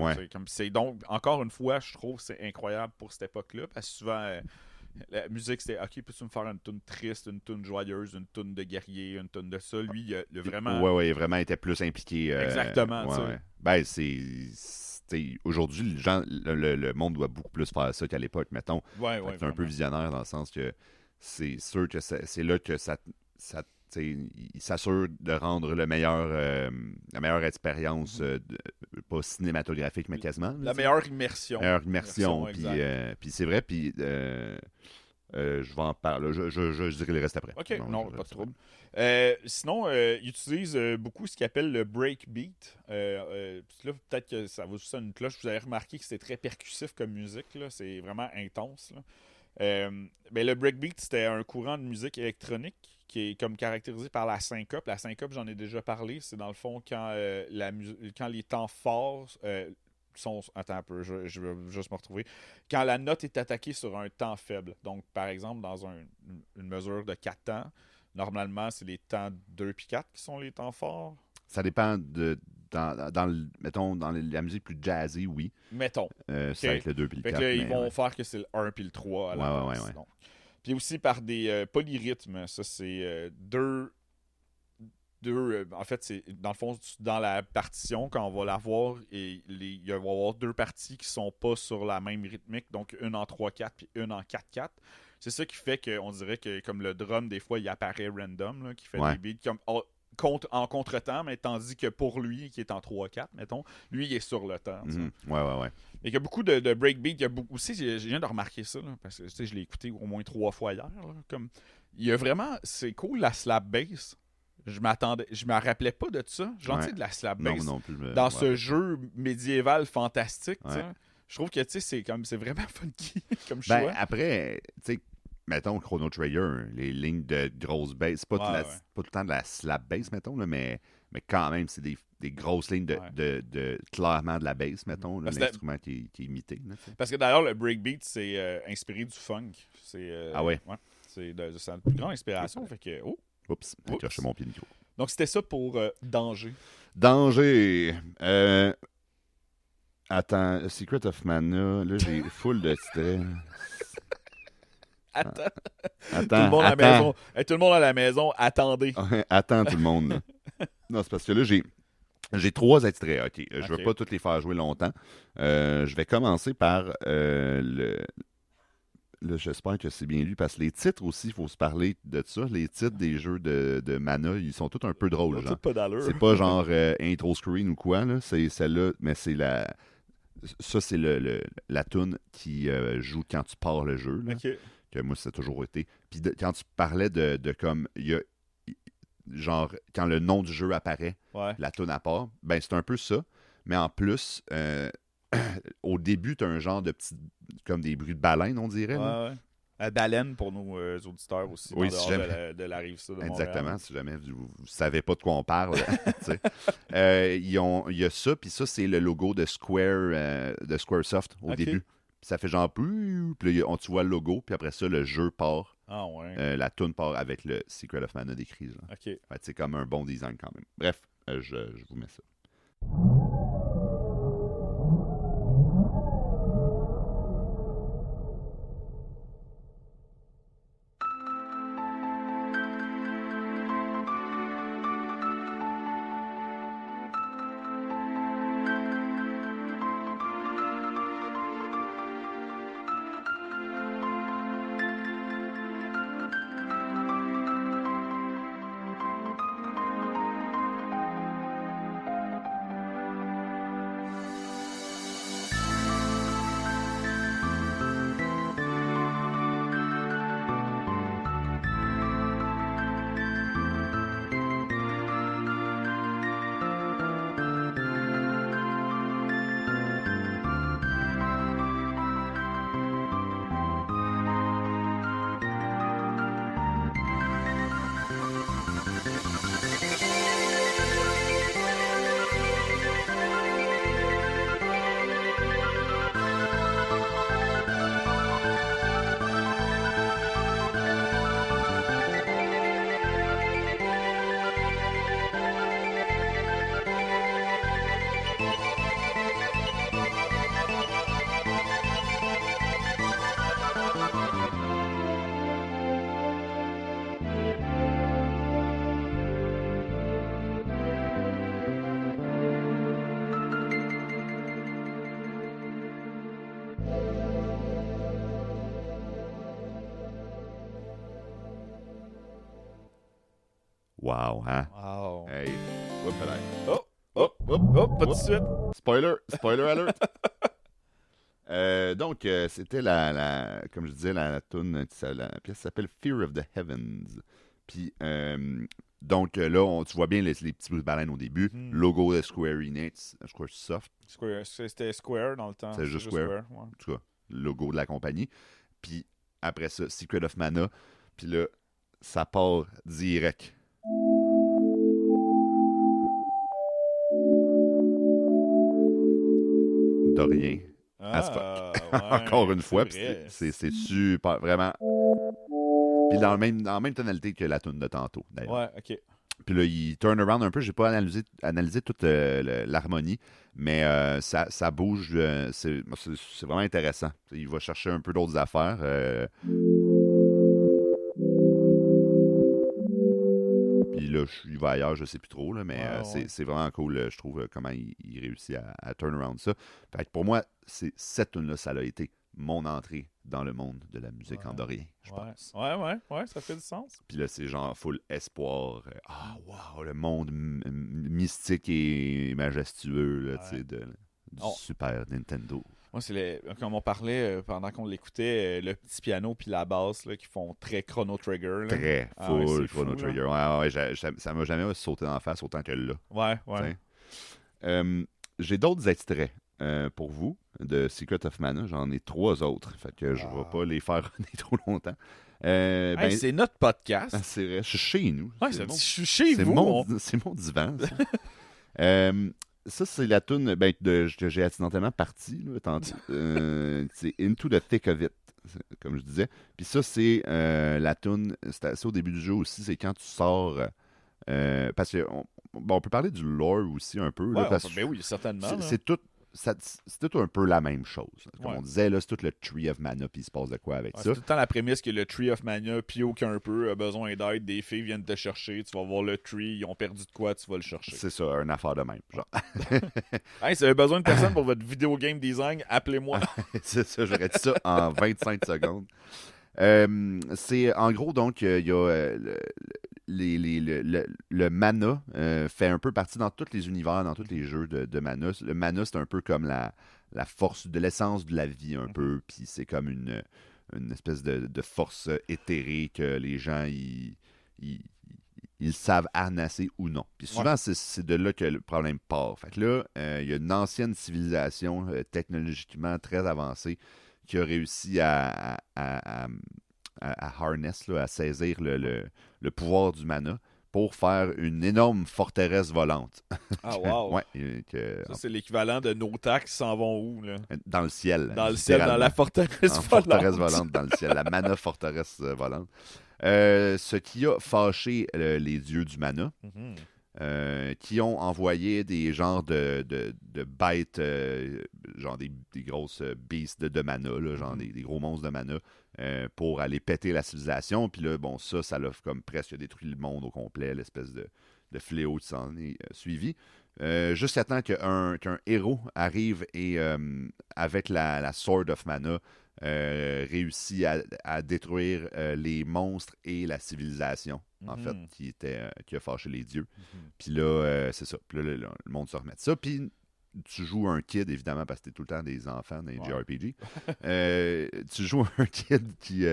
Donc, encore une fois, je trouve que c'est incroyable pour cette époque-là. Parce que souvent, la musique, c'était OK, peux-tu me faire une toune triste, une toune joyeuse, une toune de guerrier, une toune de ça. Lui, il a vraiment. Il a vraiment été plus impliqué. Exactement. Ben, aujourd'hui, le monde doit beaucoup plus faire ça qu'à l'époque, mettons. C'est un peu visionnaire dans le sens que c'est sûr que c'est là que il s'assure de rendre la meilleure expérience, pas cinématographique, mais quasiment. La meilleure immersion. Puis c'est vrai, puis je vais en parler. Je dirai le reste après. OK, non, pas de trouble. Sinon, ils utilisent beaucoup ce qu'ils appellent le breakbeat. Puis là, peut-être que ça va juste une cloche. Vous avez remarqué que c'était très percussif comme musique. Là. C'est vraiment intense. Là. Mais le breakbeat, c'était un courant de musique électronique qui est comme caractérisé par la syncope. La syncope, j'en ai déjà parlé. C'est dans le fond quand, quand les temps forts sont... Attends un peu, je vais juste me retrouver. Quand la note est attaquée sur un temps faible. Donc, par exemple, dans une mesure de 4 temps, normalement, c'est les temps 2 puis 4 qui sont les temps forts. Ça dépend mettons, dans la musique plus jazzy, oui. Mettons. Ça va être le 2 puis le 4. Fait que là, ils vont faire que c'est le 1 puis le 3 à la base. Ouais. Puis aussi par des polyrythmes. Ça, c'est deux en fait, c'est dans le fond, dans la partition, quand on va la voir, il va y avoir deux parties qui sont pas sur la même rythmique, donc une en 3-4 puis une en 4-4. C'est ça qui fait qu'on dirait que comme le drum, des fois, il apparaît random, là, qui fait des beats comme en contre-temps, mais tandis que pour lui, qui est en 3-4, mettons, lui, il est sur le temps. Ouais. Et il y a beaucoup de breakbeat. Il y a beaucoup aussi, je viens de remarquer ça, là, parce que je l'ai écouté au moins 3 fois hier. Là, comme, il y a vraiment, c'est cool la slap bass. Je me rappelais pas de ça. Gentil de la slap bass. Non plus, dans ce jeu médiéval fantastique, je trouve que c'est vraiment funky comme choix. Ben, après, tu sais, mettons Chrono Trigger, les lignes de grosse bass, c'est pas, pas tout le temps de la slap bass, mettons, là, mais quand même, c'est des grosses lignes de clairement de la bass, mettons, l'instrument qui est imité. Là, parce que d'ailleurs, le breakbeat, c'est inspiré du funk. Ah ouais? C'est sa plus grande inspiration. Fait que, Oups, j'ai cherché mon pied de micro. Donc, c'était ça pour Danger. Danger! Attends, Secret of Mana, là, j'ai full de titres. Attends. Tout le monde à la maison. Tout le monde à la maison, attendez. Attends, tout le monde. Là. Non, c'est parce que là, j'ai 3 extraits. OK. Je ne vais pas tous les faire jouer longtemps. Je vais commencer par Là, j'espère que c'est bien lu, parce que les titres aussi, il faut se parler de ça. Les titres des jeux de Mana, ils sont tous un peu drôles. Genre. Pas d'allure. C'est pas genre intro screen ou quoi, là. C'est celle-là, mais c'est la... Ça, c'est la toune qui joue quand tu pars le jeu. Là, que moi, ça a toujours été. Puis quand tu parlais de comme... genre, quand le nom du jeu apparaît, la toune à part, ben c'est un peu ça. Mais en plus... au début, tu as un genre de petit... comme des bruits de baleine, on dirait. Baleine pour nos auditeurs aussi. Oui, si jamais... de la Rive-Sud de Exactement, Montréal. si jamais vous ne savez pas de quoi on parle. Il y a ça, puis ça, c'est le logo de Squaresoft au début. Puis ça fait genre... Puis là, tu vois le logo, puis après ça, le jeu part. Ah ouais. La toune part avec le Secret of Mana décrit. C'est comme un bon design quand même. Bref, je vous mets ça. Wow, hein? Wow. Hey, Pas tout de suite. Spoiler alert! Donc, c'était comme je disais, la tune, la pièce s'appelle Fear of the Heavens. Puis, donc là, tu vois bien les petits bouts de baleine au début. Logo de Square Enix, Squaresoft. C'était Square dans le temps. C'est juste Square. Ouais. En tout cas, logo de la compagnie. Puis après ça, Secret of Mana. Puis là, ça part direct. De rien. As fuck. Encore une fois. C'est super, vraiment. Puis dans la même tonalité que la tune de tantôt, d'ailleurs. Ouais, ok. Puis là, il turn around un peu. J'ai pas analysé toute l'harmonie, mais ça bouge. C'est vraiment intéressant. Il va chercher un peu d'autres affaires. Puis là, il va ailleurs, je sais plus trop, là, mais c'est vraiment cool, je trouve, comment il réussit à turn around ça. Fait que pour moi, cette tune-là, ça a été mon entrée dans le monde de la musique andorien, je pense. Ouais, ça fait du sens. Puis là, c'est genre full espoir. Wow, le monde mystique et majestueux là, du Super Nintendo. Moi, comme on parlait pendant qu'on l'écoutait, le petit piano puis la basse là, qui font très Chrono Trigger. Là. Très full Chrono Trigger. Ouais, ça m'a jamais sauté en face autant que là. Ouais. J'ai d'autres extraits pour vous de Secret of Mana. J'en ai 3 autres. Fait que je vais pas les faire runner trop longtemps. C'est notre podcast. C'est vrai, je suis chez nous. Ouais, je suis chez vous. C'est mon divan. Ça, c'est la toune que j'ai accidentellement partie tantôt. C'est Into the Thick of It, comme je disais. Puis ça, c'est la toune, c'est au début du jeu aussi, c'est quand tu sors. Parce que on peut parler du lore aussi un peu. Oui, certainement. C'est tout un peu la même chose. Comme on disait, là, c'est tout le Tree of Mana, puis il se passe de quoi avec ça. C'est tout le temps la prémisse que le Tree of Mana pioque un peu, a besoin d'aide, des filles viennent te chercher, tu vas voir le Tree, ils ont perdu de quoi, tu vas le chercher. C'est ça, une affaire de même. Genre. Si vous avez besoin de personne pour votre vidéo game design, appelez-moi. C'est ça, j'aurais dit ça en 25 secondes. C'est en gros, donc, il y a le mana fait un peu partie dans tous les univers, dans tous les jeux de mana. Le mana, c'est un peu comme la force de l'essence de la vie, un peu. Puis c'est comme une espèce de force éthérée que les gens ils savent harnasser ou non. Puis souvent, c'est de là que le problème part. Fait que là, il y a une ancienne civilisation technologiquement très avancée qui a réussi à harness, là, à saisir le pouvoir du mana pour faire une énorme forteresse volante. Ah, wow! Ça, c'est l'équivalent de nos taxes s'en vont où, là? Dans le ciel. Dans le ciel, dans la forteresse volante. Forteresse volante dans le ciel, la mana forteresse volante. Ce qui a fâché les dieux du mana, qui ont envoyé des genres de bêtes, genre des grosses beasts de mana, là, genre des gros monstres de mana, pour aller péter la civilisation. Puis là, bon, ça l'a comme presque détruit le monde au complet, l'espèce de fléau qui s'en est suivi. Jusqu'à temps qu'un héros arrive et, avec la Sword of Mana, réussit à détruire les monstres et la civilisation, en fait, qui a fâché les dieux. Puis là, c'est ça. Puis là, le monde se remet de ça. Puis tu joues un kid, évidemment, parce que t'es tout le temps des enfants dans les JRPG. Tu joues un kid qui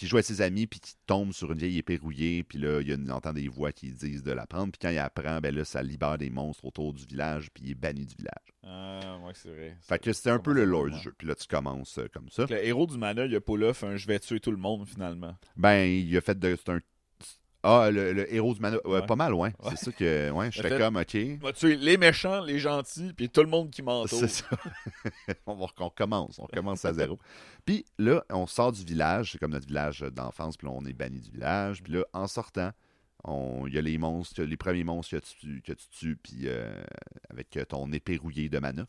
joue avec ses amis, puis qui tombe sur une vieille épée rouillée, puis là, il entend des voix qui disent de la prendre, puis quand il apprend, ben là, ça libère des monstres autour du village, puis il est banni du village. Ah, ouais, c'est vrai. Fait que c'était un peu le lore du jeu, puis là, tu commences comme ça. Le héros du mana, il a pas là fait un « je vais tuer tout le monde », finalement. Ben, il a fait le héros du mana, pas mal, ouais. C'est ça que, j'étais comme, OK. On va tuer les méchants, les gentils, puis tout le monde qui m'entoure. C'est ça. on commence à zéro. Puis là, on sort du village, c'est comme notre village d'enfance, puis là, on est banni du village. Puis là, en sortant, il y a les monstres, les premiers monstres que tu tues, puis avec ton épée rouillée de mana,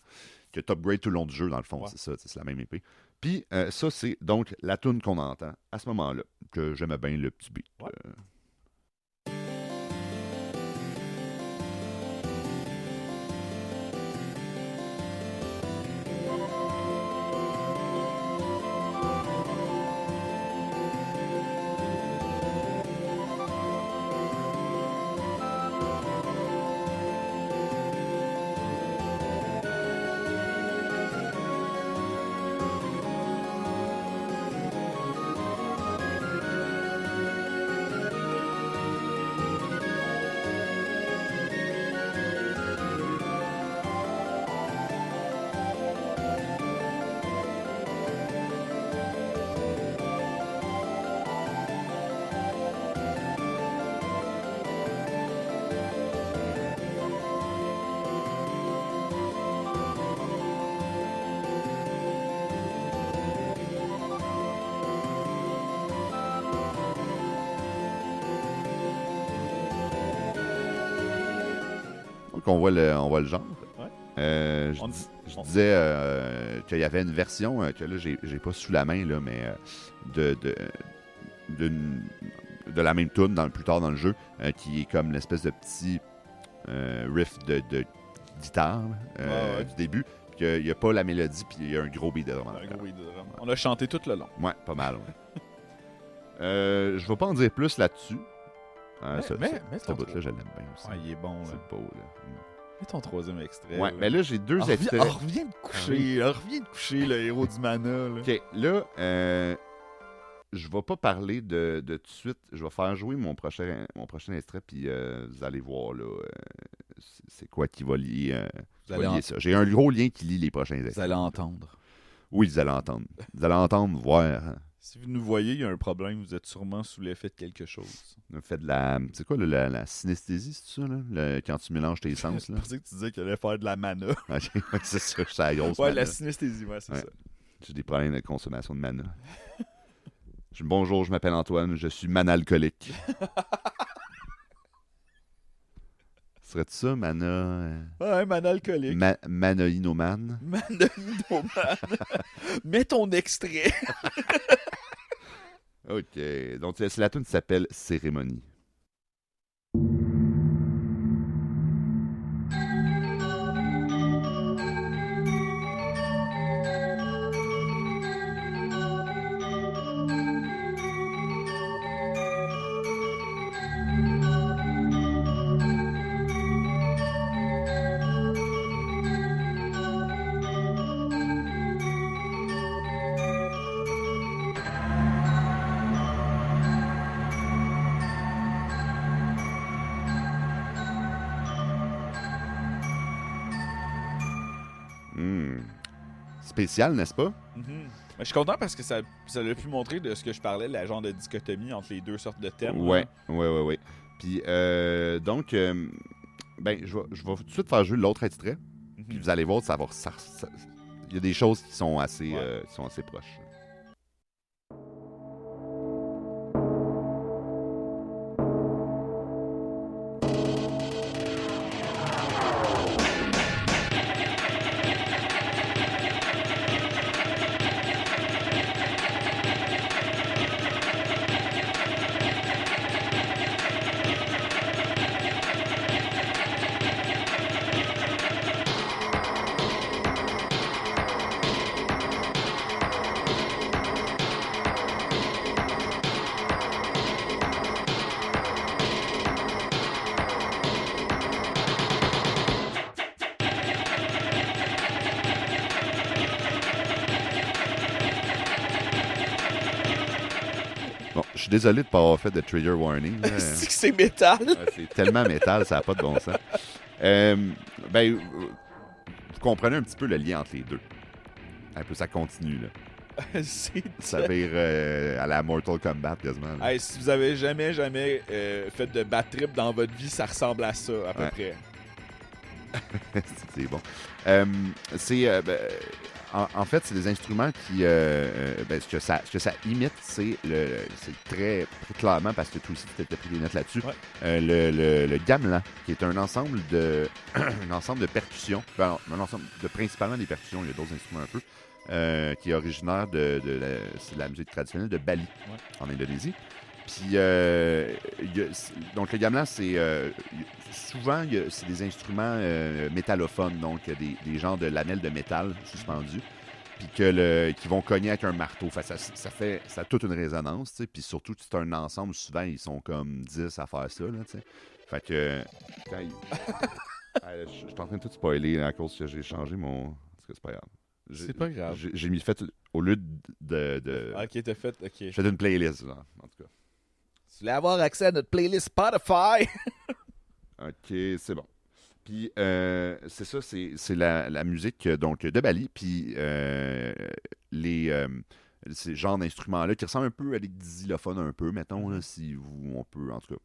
que tu upgrades tout le long du jeu, dans le fond, c'est ça, c'est la même épée. Puis ça, c'est donc la toune qu'on entend à ce moment-là, que j'aimais bien le petit beat. qu'on voit on voit le genre. Ouais. Je disais qu'il y avait une version que là, j'ai pas sous la main, là, mais de la même tune plus tard dans le jeu, qui est comme l'espèce de petit riff de guitare du début. Puis il n'y a pas la mélodie, puis il y a un gros beat de drum. On a chanté tout le long. Ouais, pas mal. Ouais. Je vais pas en dire plus là-dessus. Mais ce bout-là, je l'aime bien aussi. Ouais, il est bon. C'est beau, là. Mets ton troisième extrait. Ouais, mais là, j'ai deux extraits. Reviens de coucher. Reviens de coucher, le héros du mana. Là. OK, là, je vais pas parler de tout de suite. Je vais faire jouer mon prochain extrait, puis vous allez voir, là, c'est quoi qui va lier, ça. J'ai un gros lien qui lie les prochains extraits. Vous allez entendre. Oui, vous allez entendre. Vous allez entendre, voir. Si vous nous voyez, il y a un problème. Vous êtes sûrement sous l'effet de quelque chose. On fait de la... C'est quoi, là, la synesthésie, c'est ça, là? Quand tu mélanges tes sens, là? Je pensais que tu disais qu'il allait faire de la mana. C'est ça, c'est la grosse Ouais, mana. la synesthésie, ouais, c'est ça. J'ai des problèmes de consommation de mana. Bonjour, je m'appelle Antoine, je suis manalcoolique. Serait-tu ça, mana... Ouais, manalcoolique. Manoïnomane? Manoïnomane. Mets ton extrait. OK. Donc, c'est la tune qui s'appelle Cérémonie. Spécial, n'est-ce pas? Mais je suis content parce que ça l'a pu montrer de ce que je parlais, la genre de dichotomie entre les deux sortes de thèmes. Ouais. Puis, donc, je vais tout de suite faire jouer l'autre extrait. Puis vous allez voir, il y a des choses qui sont assez proches. Bon, je suis désolé de ne pas avoir fait de trigger warning. C'est que c'est métal. C'est tellement métal, ça n'a pas de bon sens. Vous comprenez un petit peu le lien entre les deux. Un peu, ça continue, là. Ça vire à la Mortal Kombat, quasiment. Hey, si vous avez jamais fait de bad trip dans votre vie, ça ressemble à ça, à peu près. C'est bon. En fait, c'est des instruments qui... ce que ça imite, c'est très clairement, parce que toi aussi, tu as pris des notes là-dessus, le gamelan, qui est un ensemble de percussions, un ensemble de principalement des percussions, il y a d'autres instruments un peu, qui est originaire c'est de la musique traditionnelle de Bali, en Indonésie. Puis, donc le gamelan, c'est souvent, c'est des instruments métallophones, donc des genres de lamelles de métal suspendues, puis qui vont cogner avec un marteau. Fait, ça a toute une résonance, tu sais. Puis surtout, c'est un ensemble, souvent, ils sont comme 10 à faire ça, là, tu sais. Fait que, je suis en train de tout spoiler à cause que j'ai changé mon... Parce que c'est pas grave. C'est pas grave. J'ai mis fait, au lieu de... Ok, t'as fait, ok. J'ai fait une playlist, genre, en tout cas. Tu voulais avoir accès à notre playlist Spotify. OK, c'est bon. Puis, c'est ça, c'est la musique donc, de Bali. Puis, ces genres d'instruments-là qui ressemblent un peu à des xylophones, un peu, mettons, là, si on peut, en tout cas,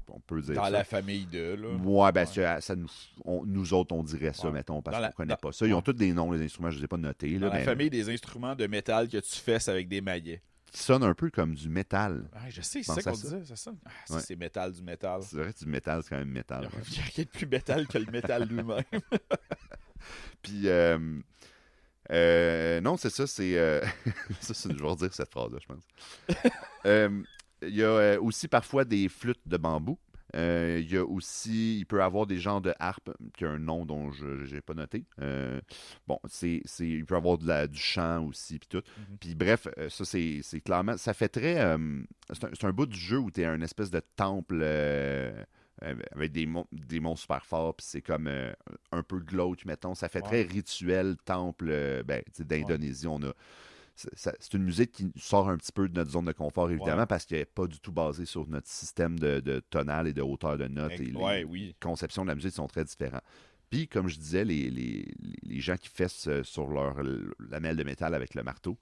on peut dire dans ça. La famille de, là. Ouais, ben, ça nous autres, on dirait ça, mettons, parce qu'on ne connaît pas ça. Ils ont tous des noms, les instruments, je ne les ai pas notés. Là, dans la famille des instruments de métal que tu fesses avec des maillets. qui sonne un peu comme du métal. Ouais, je sais, c'est Pense ça à qu'on ça. disait, c'est ça. Ah, Ouais. c'est métal du métal. C'est vrai que du métal, c'est quand même métal. Il n'y a rien de plus métal que le métal lui-même. Puis, non, c'est ça, c'est... ça, je vais redire cette phrase-là, je pense. Il y a aussi parfois des flûtes de bambou. Il y a aussi, il peut avoir des genres de harpe, qui a un nom dont je n'ai pas noté. Bon, il peut avoir du chant aussi, puis tout. Puis bref, ça, c'est clairement, ça fait très, c'est un bout du jeu où tu es un espèce de temple avec des monstres super forts, puis c'est comme un peu glauque, mettons. Ça fait très rituel, temple, d'Indonésie. On a c'est une musique qui sort un petit peu de notre zone de confort, évidemment, parce qu'elle n'est pas du tout basée sur notre système de tonal et de hauteur de notes. Et les conceptions de la musique sont très différentes. Puis, comme je disais, les gens qui fessent sur leur lamelle de métal avec le marteau,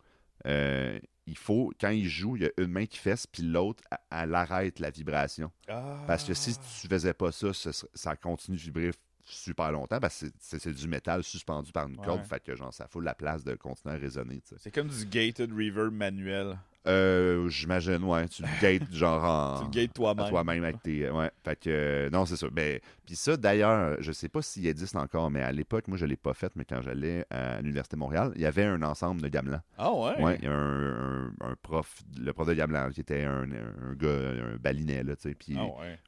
il faut, quand ils jouent, il y a une main qui fesse, puis l'autre, elle arrête la vibration. Parce que si tu faisais pas ça, ça continue de vibrer super longtemps parce que c'est du métal suspendu par une corde, fait que genre ça fout la place de continuer à résonner. T'sais. C'est comme du gated reverb manuel. J'imagine, ouais. Tu le gates genre en. Tu le gates toi-même. À toi-même avec tes. Ouais. Fait que. Non, c'est ça. Ben, puis ça, d'ailleurs, je sais pas s'il existe encore, mais à l'époque, moi, je l'ai pas fait, mais quand j'allais à l'Université de Montréal, il y avait un ensemble de gamelan. Ah ouais? Ouais, il y a un prof, le prof de gamelan, qui était un gars, un balinet, là, tu sais. Puis,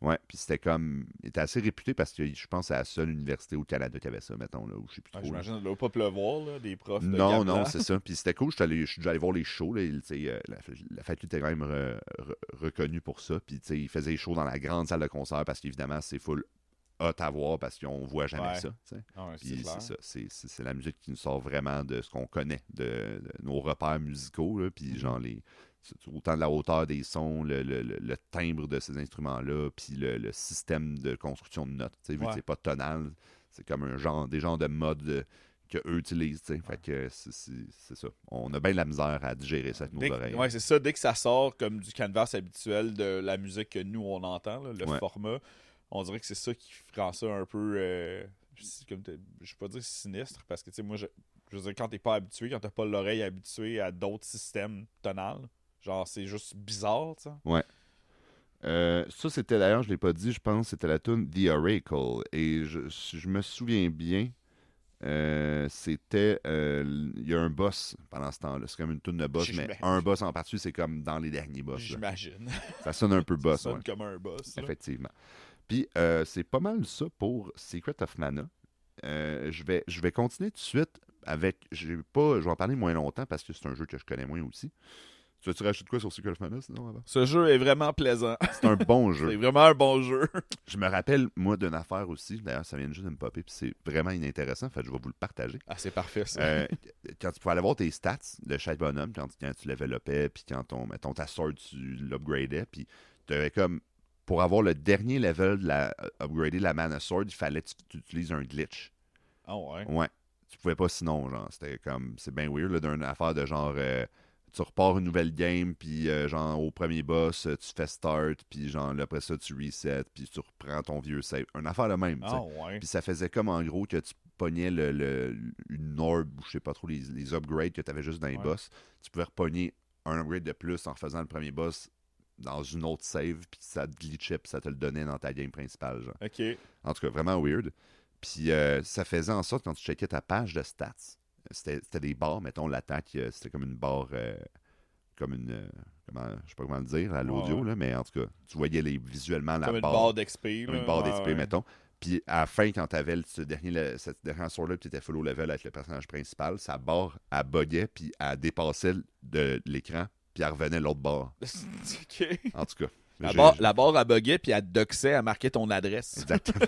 ouais, puis c'était comme. Il était assez réputé parce que je pense que c'est la seule université au Canada qui avait ça, mettons, là, où je sais plus trop. J'imagine qu'il ne doit pas pleuvoir, là, des profs de Non, gamelan. non, c'est ça. Puis c'était cool. Je suis déjà allé voir les shows, là. La faculté était quand même reconnue pour ça. Puis, tu sais, ils faisaient les shows dans la grande salle de concert parce qu'évidemment, c'est full hot à voir parce qu'on voit jamais ça. Puis c'est ça. C'est la musique qui nous sort vraiment de ce qu'on connaît, de nos repères musicaux. Là, puis, genre, autant de la hauteur des sons, le timbre de ces instruments-là, puis le système de construction de notes. Vu que c'est pas tonal, c'est comme des genres de modes qu'eux utilisent, tu sais. Fait que c'est ça. On a bien de la misère à digérer ça avec nos oreilles. Ouais, c'est ça. Dès que ça sort comme du canvas habituel de la musique que nous, on entend, là, le format, on dirait que c'est ça qui rend ça un peu, comme je vais pas dire sinistre, parce que, tu sais, moi, je veux dire, quand t'es pas habitué, quand t'as pas l'oreille habituée à d'autres systèmes tonals, genre, c'est juste bizarre, tu sais. Ouais. Ça, c'était d'ailleurs, je l'ai pas dit, je pense, c'était la tune The Oracle. Et si je me souviens bien, c'était il y a un boss pendant ce temps-là, c'est comme une toune de boss, mais un boss en particulier, c'est comme dans les derniers boss. J'imagine. Ça sonne un peu boss. Ça sonne comme un boss. Là. Effectivement. Puis c'est pas mal ça pour Secret of Mana. Je vais continuer tout de suite avec, je vais en parler moins longtemps parce que c'est un jeu que je connais moins aussi. Tu veux-tu rajouter quoi sur Secret of Mana sinon avant? Ce jeu est vraiment plaisant. C'est un bon jeu. C'est vraiment un bon jeu. Je me rappelle, moi, d'une affaire aussi. D'ailleurs, ça vient juste de me popper, puis c'est vraiment inintéressant. Fait que je vais vous le partager. Ah, c'est parfait, ça. Quand tu pouvais aller voir tes stats de chaque bonhomme, quand tu levelopais, puis quand mettons, ta sword, tu l'upgradais, puis tu avais comme. Pour avoir le dernier level de upgrader la mana sword, il fallait que tu utilises un glitch. Ah ouais? Ouais. Tu pouvais pas sinon, genre. C'était comme. C'est bien weird, là, d'une affaire de genre. Tu repars une nouvelle game, puis genre au premier boss, tu fais start, puis genre après ça, tu reset, puis tu reprends ton vieux save. Une affaire de même, tu sais. Ouais. Puis ça faisait comme en gros que tu pognais une orb, ou je sais pas trop, les upgrades que tu avais juste dans les boss. Tu pouvais repogner un upgrade de plus en refaisant le premier boss dans une autre save, puis ça te glitchait, puis ça te le donnait dans ta game principale, genre. OK. En tout cas, vraiment weird. Puis ça faisait en sorte, quand tu checkais ta page de stats, c'était des barres, mettons, l'attaque, c'était comme une barre, comme une, je sais pas comment le dire à l'audio, là, mais en tout cas, tu voyais visuellement la comme barre. Une barre d'XP. Comme une barre d'XP, mettons. Puis à la fin, quand tu avais cette dernière sword-là, puis tu étais full au level avec le personnage principal, sa barre, elle buguait, puis elle dépassait de l'écran, puis elle revenait l'autre barre. OK. En tout cas. La barre, elle buguait, puis elle doxait, elle marquait ton adresse. Exactement.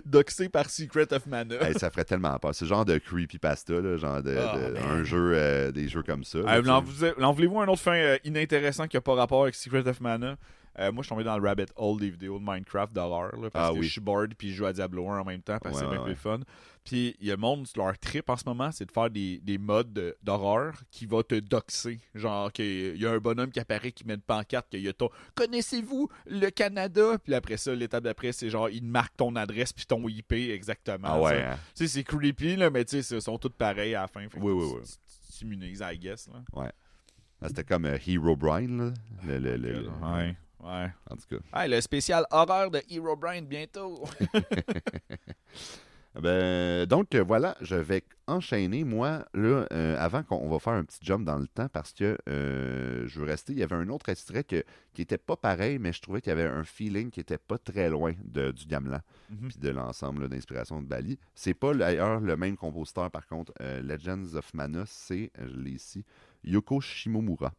Doxé par Secret of Mana. Hey, ça ferait tellement peur. C'est le genre de creepypasta, là, genre un jeu, des jeux comme ça. En voulez-vous un autre fin inintéressant qui n'a pas rapport avec Secret of Mana? Moi, je suis tombé dans le rabbit hole des vidéos de Minecraft d'horreur, là, parce que je suis bored puis je joue à Diablo 1 en même temps parce que c'est bien plus fun. Puis il y a le monde, leur trip en ce moment, c'est de faire des modes d'horreur qui va te doxer. Genre, il y a un bonhomme qui apparaît qui met une pancarte qu'il y a ton « Connaissez-vous le Canada? » Puis après ça, l'étape d'après, c'est genre, il marque ton adresse puis ton IP exactement. Ah ouais, hein? Tu sais, c'est creepy, là, mais tu sais, ils sont tous pareils à la fin. Oui. Tu t'immunises, I guess. Là. Ouais. C'était comme Herobrine, là. Ouais. En tout cas. Hey, le spécial horreur de Herobrine bientôt. Donc, voilà, je vais enchaîner, moi, là, avant qu'on va faire un petit jump dans le temps, parce que je veux rester. Il y avait un autre extrait qui était pas pareil, mais je trouvais qu'il y avait un feeling qui était pas très loin du Gamelan, puis de l'ensemble là, d'inspiration de Bali. C'est pas d'ailleurs le même compositeur, par contre. Legends of Mana, c'est, je l'ai ici, Yoko Shimomura.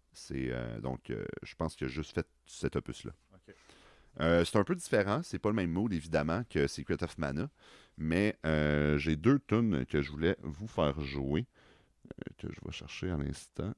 Donc, je pense qu'il a juste fait cet opus-là. Okay. C'est un peu différent, c'est pas le même mood, évidemment, que Secret of Mana. Mais j'ai 2 tunes que je voulais vous faire jouer, que je vais chercher à l'instant.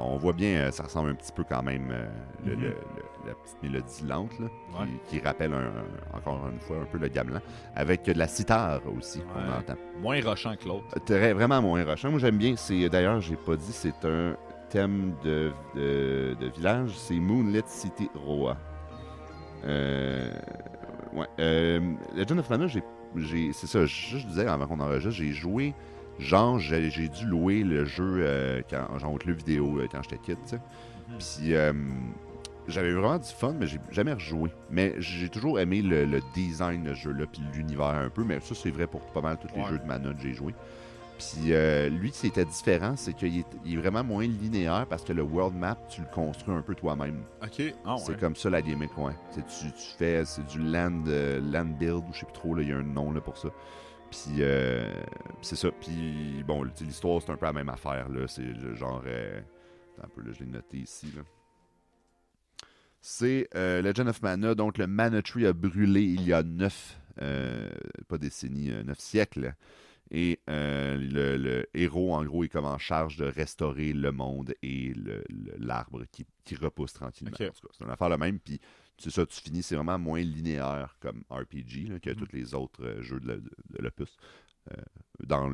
On voit bien, ça ressemble un petit peu quand même la petite mélodie lente là, qui rappelle encore une fois un peu le gamelan, avec de la sitar aussi qu'on entend. Moins rochant que l'autre. Vraiment moins rochant. Moi j'aime bien, d'ailleurs j'ai pas dit, c'est un thème de village, c'est Moonlit City Roa. Legend of Mana, c'est ça, je disais avant qu'on enregistre, j'ai joué. Genre, j'ai dû louer le jeu genre au club vidéo quand j'étais kid, tu sais. Puis j'avais vraiment du fun, mais j'ai jamais rejoué. Mais j'ai toujours aimé le design de ce jeu-là, puis l'univers un peu. Mais ça, c'est vrai pour pas mal tous les jeux de Mana que j'ai joué. Puis lui, c'était différent, c'est qu'il est vraiment moins linéaire parce que le world map, tu le construis un peu toi-même. OK. C'est comme ça la gimmick, ouais. C'est du land build, ou je sais plus trop, il y a un nom là, pour ça. Puis c'est ça. Puis bon, l'histoire, c'est un peu la même affaire. Là. C'est le genre. Attends un peu, là, je l'ai noté ici. Là. C'est Legend of Mana. Donc, le Mana Tree a brûlé il y a 9, pas décennies, 9 siècles. Et le héros, en gros, est comme en charge de restaurer le monde et l'arbre qui repousse tranquillement. Okay. C'est une affaire la même. Puis c'est ça, tu finis, c'est vraiment moins linéaire comme RPG là, que tous les autres jeux de l'opus dans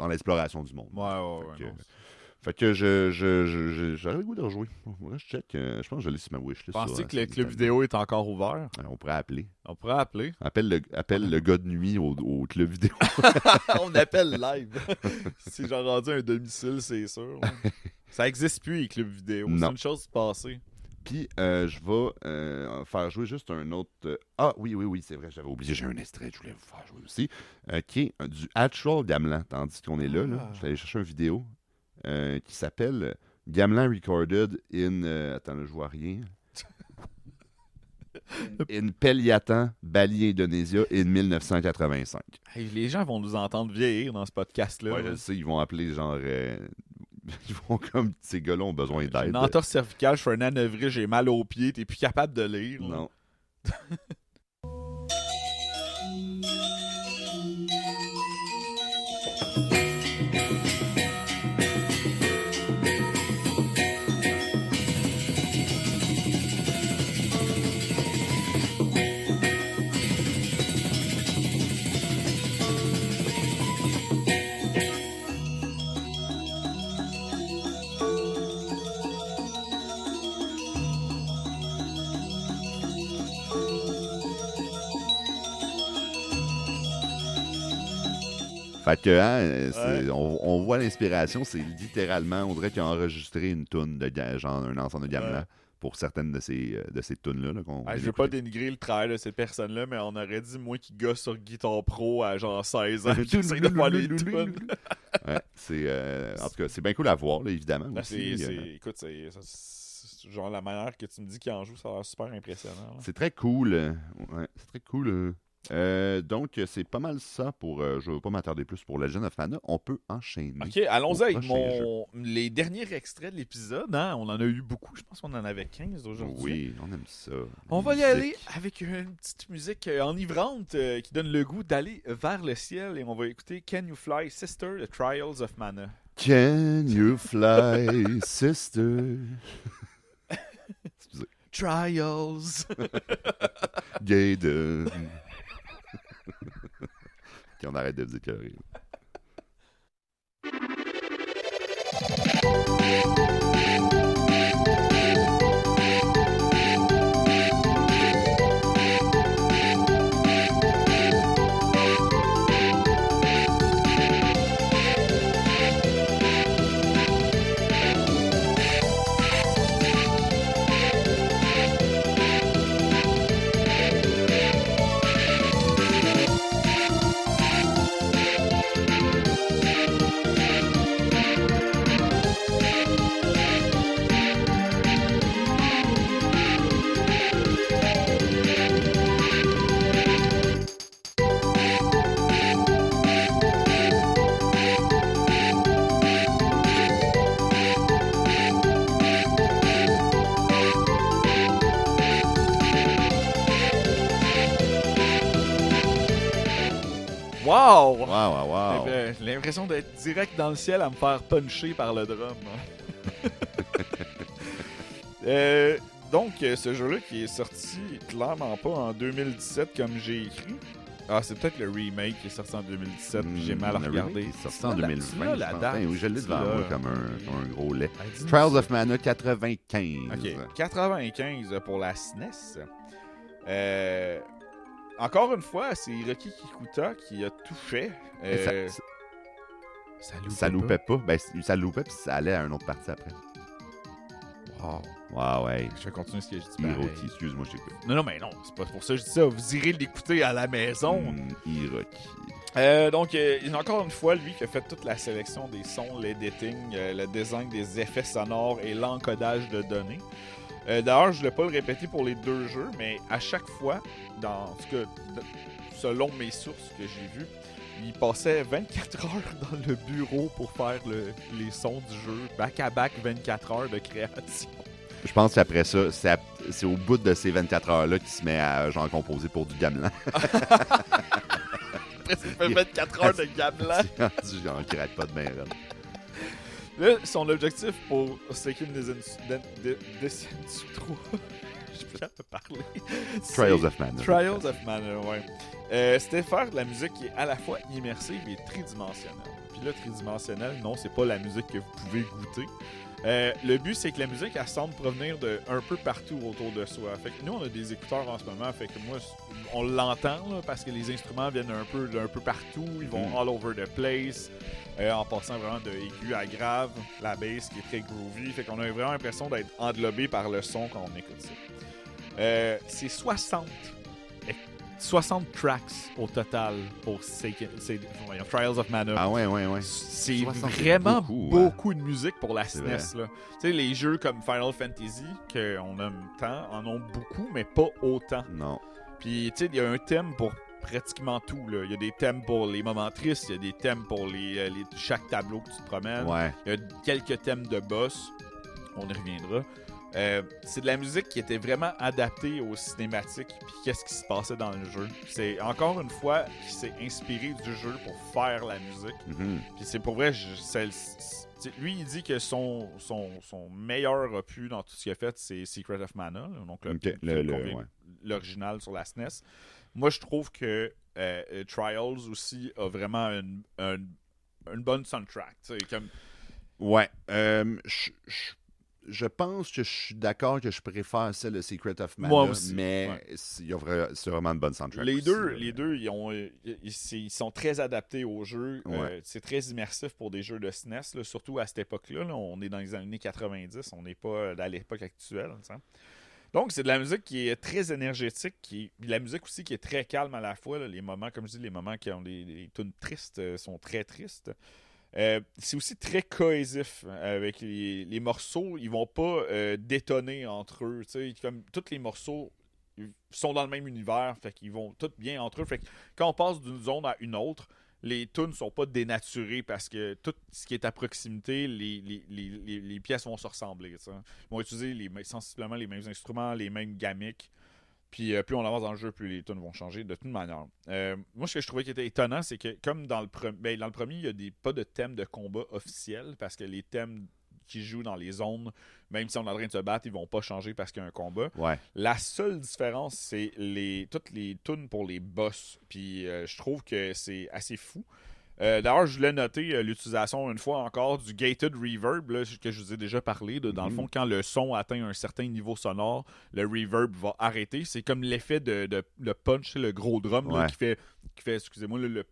l'exploration du monde. Ouais. Fait que j'aurais le goût de rejouer. Je check. Je pense que je l'ai sur ma wishlist. Penses-tu que le club vidéo est encore ouvert? On pourrait appeler. Appelle le gars de nuit au club vidéo. On appelle live. Si j'ai rendu un domicile, c'est sûr. Ça n'existe plus, les clubs vidéo. Non. C'est une chose passée. Puis, je vais faire jouer juste un autre... oui, c'est vrai, j'avais oublié, j'ai un extrait, je voulais vous faire jouer aussi, qui est du actual Gamelan, tandis qu'on est là. Je vais aller chercher une vidéo qui s'appelle Gamelan Recorded in... attends, là, je vois rien. In Peliatan, Bali, Indonésia, in 1985. Hey, les gens vont nous entendre vieillir dans ce podcast-là. Ouais, je sais, ils vont appeler genre... ils vont comme ces gars-là ont besoin d'aide. Une entorse cervicale, je fais un anévrisme, j'ai mal aux pieds, t'es plus capable de lire. Non. Fait que, on voit l'inspiration, c'est littéralement, on dirait qu'ils ont enregistré une toune de genre un ensemble de gamelan, pour certaines de ces tunes-là. Là, qu'on Je veux pas dénigrer le travail de ces personnes-là, mais on aurait dit, moi, qui gosse sur Guitar Pro à genre 16 ans, qui essaie de faire les tunes. En tout cas, c'est bien cool à voir, là, évidemment. Aussi. Écoute, c'est genre la manière que tu me dis qu'il en joue, ça a l'air super impressionnant. Là. C'est très cool. C'est très cool. Donc, c'est pas mal ça pour... je ne vais pas m'attarder plus pour Legend of Mana. On peut enchaîner. OK, allons-y avec les derniers extraits de l'épisode. Hein? On en a eu beaucoup. Je pense qu'on en avait 15 aujourd'hui. Oui, on aime ça. On va y aller avec une petite musique enivrante qui donne le goût d'aller vers le ciel. Et on va écouter Can You Fly Sister, The Trials of Mana. Can you fly, sister? Trials. Gaiden. On arrête de vous écœurer. Wow! Wow. J'ai l'impression d'être direct dans le ciel à me faire puncher par le drum. Donc, ce jeu-là qui est sorti clairement pas en 2017 comme j'ai écrit. Ah, c'est peut-être le remake qui est sorti en 2017 puis j'ai mal regardé. Il est sorti en 2020. La date. Oui, je l'ai devant moi comme un gros lait. Trials of Mana 95. OK, 95 pour la SNES. Encore une fois, c'est Hiroki Kikuta qui a tout fait. Ça loupait pas. Ben, ça loupait puis ça allait à une autre partie après. Wow, ouais. Je vais continuer ce que je dis. Hiroki, excuse-moi, je t'écoute. Non, mais non, c'est pas pour ça que je dis ça. Vous irez l'écouter à la maison. Hiroki. Donc, il y a encore une fois, lui, qui a fait toute la sélection des sons, l'editing, le design des effets sonores et l'encodage de données. D'ailleurs, je ne voulais pas le répéter pour les deux jeux, mais à chaque fois, selon mes sources que j'ai vues, il passait 24 heures dans le bureau pour faire les sons du jeu, back-à-back 24 heures de création. Je pense qu'après ça, c'est au bout de ces 24 heures-là qu'il se met à genre composer pour du gamelan. Après, ça fait 24 heures de gamelan. Genre, qui arrête pas de bien. Là, son objectif pour Seiken Densetsu 3, je peux pas parler. Trials of Mana. Trials of Mana, ouais. C'était faire de la musique qui est à la fois immersive et tridimensionnelle. Puis là, tridimensionnelle, non, c'est pas la musique que vous pouvez goûter. Le but, c'est que la musique, elle semble provenir de un peu partout autour de soi. Fait que nous, on a des écouteurs en ce moment. Fait que moi, on l'entend là, parce que les instruments viennent d'un peu partout. Ils vont all over the place. En passant vraiment de aigu à grave. La bass qui est très groovy. Fait qu'on a vraiment l'impression d'être englobé par le son quand on écoute ça. C'est 60 tracks au total pour Trials of Mana. Ah ouais. C'est vraiment beaucoup de musique pour la SNES. Tu sais, les jeux comme Final Fantasy, qu'on aime tant, en ont beaucoup, mais pas autant. Non. Puis, tu sais, il y a un thème pour pratiquement tout. Là. Il y a des thèmes pour les moments tristes, il y a des thèmes pour chaque tableau que tu te promènes. Ouais. Il y a quelques thèmes de boss. On y reviendra. C'est de la musique qui était vraiment adaptée aux cinématiques puis qu'est-ce qui se passait dans le jeu. C'est encore une fois qui s'est inspiré du jeu pour faire la musique. Puis c'est pour vrai, lui il dit que son meilleur opus dans tout ce qu'il a fait, c'est Secret of Mana, donc l'original sur la SNES. Moi je trouve que Trials aussi a vraiment une bonne soundtrack. Comme... Ouais. je pense que je suis d'accord que je préfère celle de Secret of Mana, Moi aussi, mais ouais. c'est vraiment une bonne soundtrack. Les aussi, deux, là. ils sont très adaptés au jeu. Ouais. C'est très immersif pour des jeux de SNES, là, surtout à cette époque-là. Là. On est dans les années 90, on n'est pas à l'époque actuelle. T'sais. Donc, c'est de la musique qui est très énergétique, de la musique aussi qui est très calme à la fois. Là. Les moments, comme je dis, les moments qui ont des tunes tristes sont très tristes. C'est aussi très cohésif avec les morceaux. Ils vont pas détonner entre eux. Comme tous les morceaux sont dans le même univers, fait qu'ils vont tous bien entre eux. Fait que quand on passe d'une zone à une autre, les tunes sont pas dénaturées parce que tout ce qui est à proximité, les pièces vont se ressembler. T'sais. Ils vont utiliser sensiblement les mêmes instruments, les mêmes gimmicks. Puis plus on avance dans le jeu, plus les tunes vont changer de toute manière. Moi, ce que je trouvais qui était étonnant, c'est que comme dans le premier, il y a pas de thème de combat officiel parce que les thèmes qui jouent dans les zones, même si on est en train de se battre, ils vont pas changer parce qu'il y a un combat. Ouais. La seule différence, c'est toutes les tunes pour les boss. Puis je trouve que c'est assez fou. D'ailleurs, je voulais noter l'utilisation une fois encore du gated reverb là, que je vous ai déjà parlé. Dans le fond, quand le son atteint un certain niveau sonore, le reverb va arrêter. C'est comme l'effet de le punch, le gros drum là, qui fait excusez-moi, le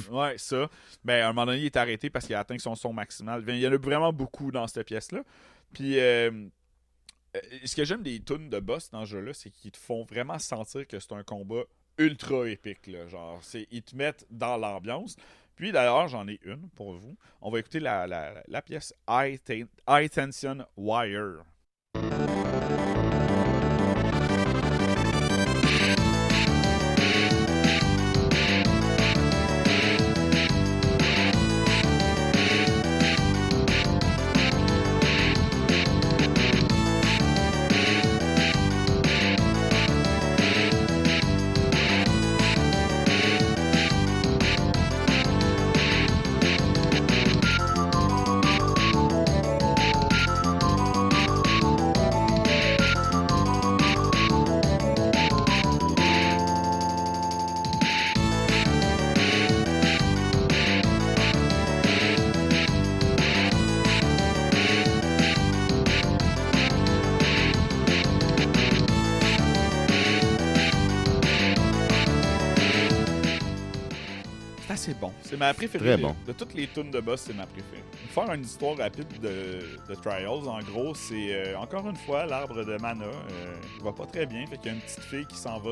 ouais, ça. Ben, à un moment donné, il est arrêté parce qu'il a atteint son son maximal. Il y en a vraiment beaucoup dans cette pièce-là. Puis, ce que j'aime des tunes de boss dans ce jeu-là, c'est qu'ils te font vraiment sentir que c'est un combat ultra épique. Là, genre, ils te mettent dans l'ambiance. Puis d'ailleurs, j'en ai une pour vous. On va écouter la pièce High Tension Wire. C'est bon. C'est ma préférée. Très bon. De toutes les tunes de boss, c'est ma préférée. Faire une histoire rapide de Trials, en gros, c'est encore une fois l'arbre de mana. Il va pas très bien. Fait qu'il y a une petite fille qui s'en va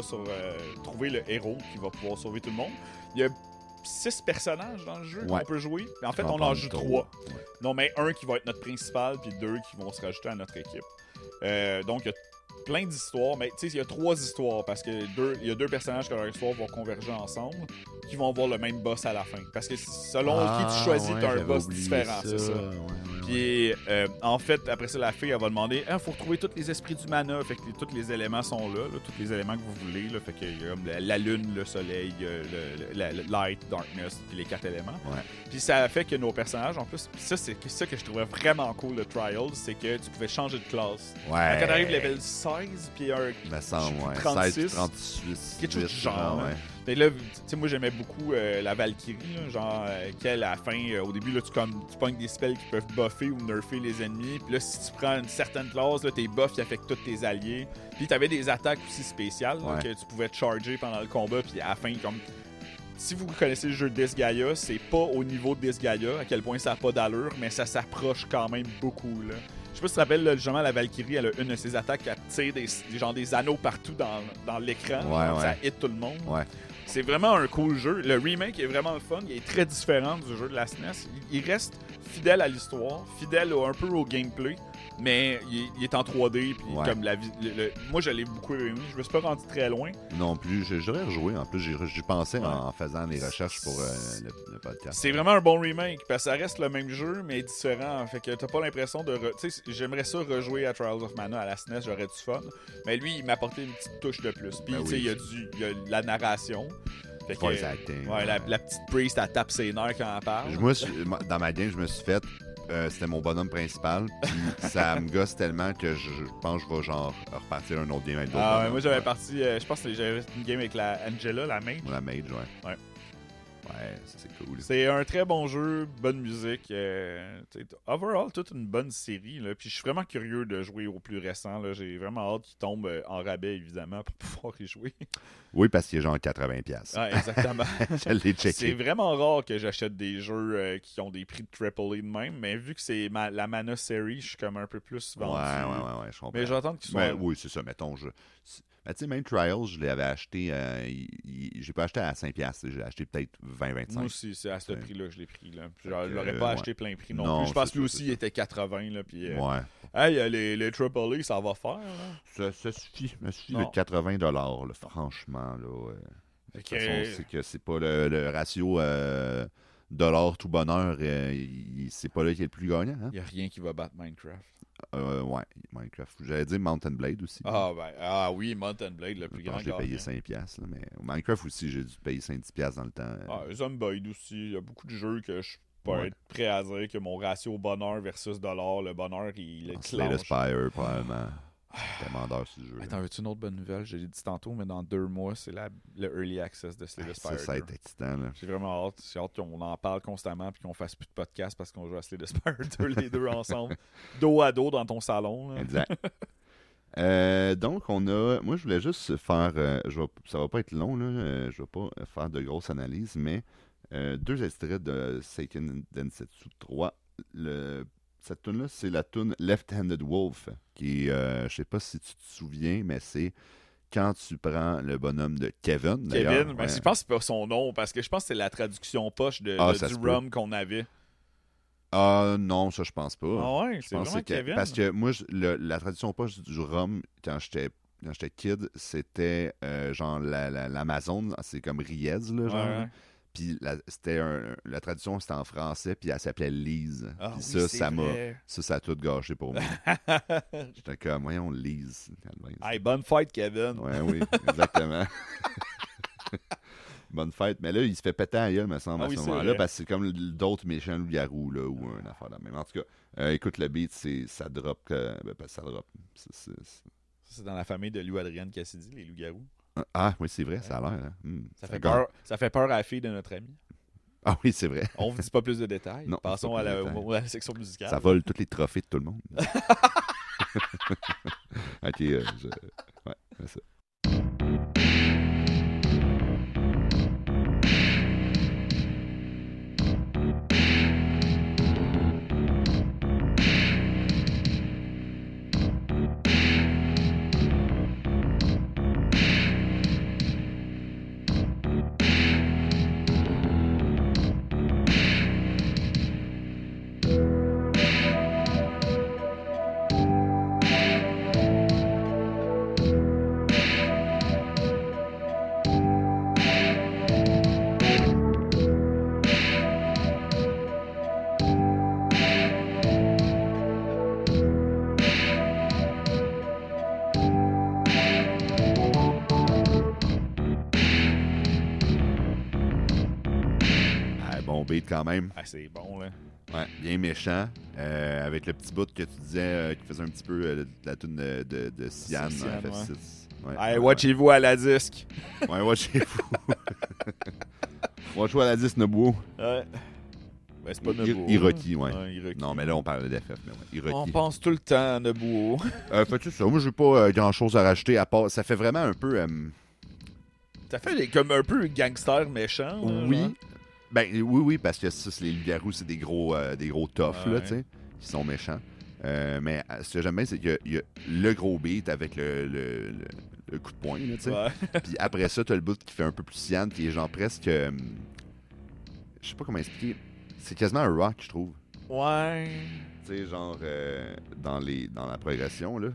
trouver le héros qui va pouvoir sauver tout le monde. Il y a 6 personnages dans le jeu qu'on peut jouer. En fait, on en joue 3. Ouais. Non, mais un qui va être notre principal, puis 2 qui vont se rajouter à notre équipe. Donc, il y a plein d'histoires, mais tu sais, il y a 3 histoires parce que il y a 2 personnages que leur histoire vont converger ensemble qui vont avoir le même boss à la fin. Parce que selon qui tu choisis, t'as un boss différent, c'est ça. Puis en fait, après ça, la fille, elle va demander faut retrouver tous les esprits du mana. Fait que tous les éléments sont là, tous les éléments que vous voulez. Là, fait que y a comme la lune, le soleil, le light, darkness, puis les 4 éléments. Ouais. Puis ça fait que nos personnages, en plus, ça, c'est ça que je trouvais vraiment cool de Trials, c'est que tu pouvais changer de classe. Ouais. Quand t'arrives level 16, puis un. Me semble, ouais. 36, 16, 38. quelque chose du genre. Ouais. Mais là, tu sais, moi j'aimais beaucoup la Valkyrie, là, genre qu'elle, à la fin, au début, là, tu pognes des spells qui peuvent buffer ou nerfer les ennemis. Puis là, si tu prends une certaine classe, là, tes buffs qui affectent tous tes alliés. Puis t'avais des attaques aussi spéciales là, que tu pouvais te charger pendant le combat. Puis à la fin, comme. Si vous connaissez le jeu de Disgaea, c'est pas au niveau de Disgaea, à quel point ça n'a pas d'allure, mais ça s'approche quand même beaucoup, là. Je sais pas si tu te rappelles, là, justement, la Valkyrie, elle a une de ses attaques, elle tire des anneaux partout dans l'écran, ça hit tout le monde. Ouais. C'est vraiment un cool jeu. Le remake est vraiment le fun, il est très différent du jeu de la SNES. Il reste fidèle à l'histoire, fidèle un peu au gameplay, mais il est en 3D, puis comme moi je l'ai beaucoup aimé, je me suis pas rendu très loin. Non plus, j'aurais rejoué, en plus j'y pensais en faisant les recherches pour le podcast. C'est vraiment un bon remake, parce que ça reste le même jeu, mais différent, fait que t'as pas l'impression de... Tu sais, j'aimerais ça rejouer à Trials of Mana à la SNES, j'aurais du fun, mais lui, il m'a apporté une petite touche de plus, puis tu sais, il y a la narration. Fait que, acting, la petite priest, elle tape ses nerfs quand elle parle. Dans ma game, je me suis fait... c'était mon bonhomme principal, puis ça me gosse tellement que je pense que je vais genre repartir un autre game avec d'autres bonhommes. Moi j'avais parti, je pense que j'avais une game avec la Angela, la mage. La mage, ouais. Ouais, ça, c'est cool. C'est un très bon jeu, bonne musique. Overall, toute une bonne série. Là. Puis je suis vraiment curieux de jouer au plus récent. Là. J'ai vraiment hâte qu'il tombe en rabais, évidemment, pour pouvoir y jouer. Oui, parce qu'il est genre 80$. Ouais, exactement. Je l'ai checké. C'est vraiment rare que j'achète des jeux qui ont des prix de AAA de même, mais vu que c'est la Mana Series, je suis comme un peu plus vendu. Ouais, je comprends. Mais j'attends qu'ils soient... Ben, oui, c'est ça, mettons. Ben, tu sais, même Trials, je l'avais acheté. J'ai pas acheté à 5$, j'ai acheté peut-être 20-25$. Moi aussi, c'est à ce prix-là que je l'ai pris. Là. Puis, genre, je que, l'aurais pas acheté plein prix non, Non, plus. Je pense c'est que lui ça, aussi, c'est il était 80$. Là, puis, Ouais. hey, les AAA, ça va faire. Là. Ça suffit. Ça suffit Non. le 80$, là, franchement. Là, de toute façon, c'est que c'est pas le ratio dollar tout bonheur. C'est pas là qui est le plus gagnant. Hein? Il n'y a rien qui va battre Minecraft. Ouais, Minecraft. J'allais dire Mountain Blade aussi. Oui, Mountain Blade, le plus grand J'ai payé 5$. Là, mais Minecraft aussi, j'ai dû payer 5-10$ dans le temps. Zomboid aussi. Il y a beaucoup de jeux que je peux Ouais. être prêt à dire que mon ratio bonheur versus dollar, le bonheur, il est Slay the Spire, probablement. Demandeur sur le jeu. Attends, veux-tu une autre bonne nouvelle? Je l'ai dit tantôt, mais dans 2 mois, c'est le Early Access de Slay the Spire. Ça va être excitant. Là. J'ai vraiment hâte. J'ai hâte qu'on en parle constamment puis qu'on fasse plus de podcast parce qu'on joue à Slay the Spire 2, les deux ensemble, dos à dos dans ton salon. Là. Exact. Donc, moi, je voulais juste faire. Ça va pas être long, là. Je vais pas faire de grosses analyses, mais 2 extraits de Seiken Densetsu 3. Cette tune-là, c'est la tune Left-Handed Wolf, qui je sais pas si tu te souviens, mais c'est quand tu prends le bonhomme de Kevin. Kevin, je pense que c'est pas son nom, parce que je pense que c'est la traduction poche du rum qu'on avait. Ah non, ça je pense pas. Ah ouais, c'est vraiment Kevin. Parce que moi, la tradition poche du rhum, quand j'étais kid, c'était genre l'Amazon, c'est comme Riez, là, genre. Ouais. Puis la tradition, c'était en français, puis elle s'appelait Lise. Ah, puis oui, ça a tout gâché pour moi. J'étais comme, voyons, Lise. Hey, bonne fête, Kevin. Ouais, oui, exactement. Bonne fête. Mais là, il se fait péter à gueule, me semble, à ce moment-là, parce que c'est comme d'autres méchants loups-garous, là, ou une affaire de même. En tout cas, écoute, le beat, ça drop. Ça drop. C'est dans la famille de Lou Adrienne Cassidy, les loups-garous. Ah, oui, c'est vrai, ça a l'air. Hein. Ça fait peur à la fille de notre ami. Ah oui, c'est vrai. On ne vous dit pas plus de détails. Non, passons à la section musicale. Ça vole tous les trophées de tout le monde. Ok, ouais, c'est ça. Beat quand même. Ah, c'est bon, là. Ouais, bien méchant. Avec le petit bout que tu disais qui faisait un petit peu la tune de Sian dans FF6. Ouais. Hey, watchez-vous à la disque. Ouais, watchez-vous. Watchez-vous à la disque, Nobuo. Ouais. Ben, c'est pas Nobuo. Hiroki, ouais. Hiroki. Non, mais là, on parlait d'FF. Mais ouais, Hiroki. On pense tout le temps à Nobuo. Fais-tu ça? Moi, j'ai pas grand-chose à rajouter à part. Ça fait vraiment un peu. Ça fait comme un peu gangster méchant. Là, oui. Genre. Ben oui, parce que ça, les loups-garous, c'est des gros toughs, là, tu sais, qui sont méchants. Mais ce que j'aime bien, c'est qu'il y a le gros beat avec le coup de poing, là, tu sais. Ouais. Puis après ça, t'as le bout qui fait un peu plus cyan, qui est genre presque... je sais pas comment expliquer. C'est quasiment un rock, je trouve. Ouais. Tu sais, genre, dans la progression, là.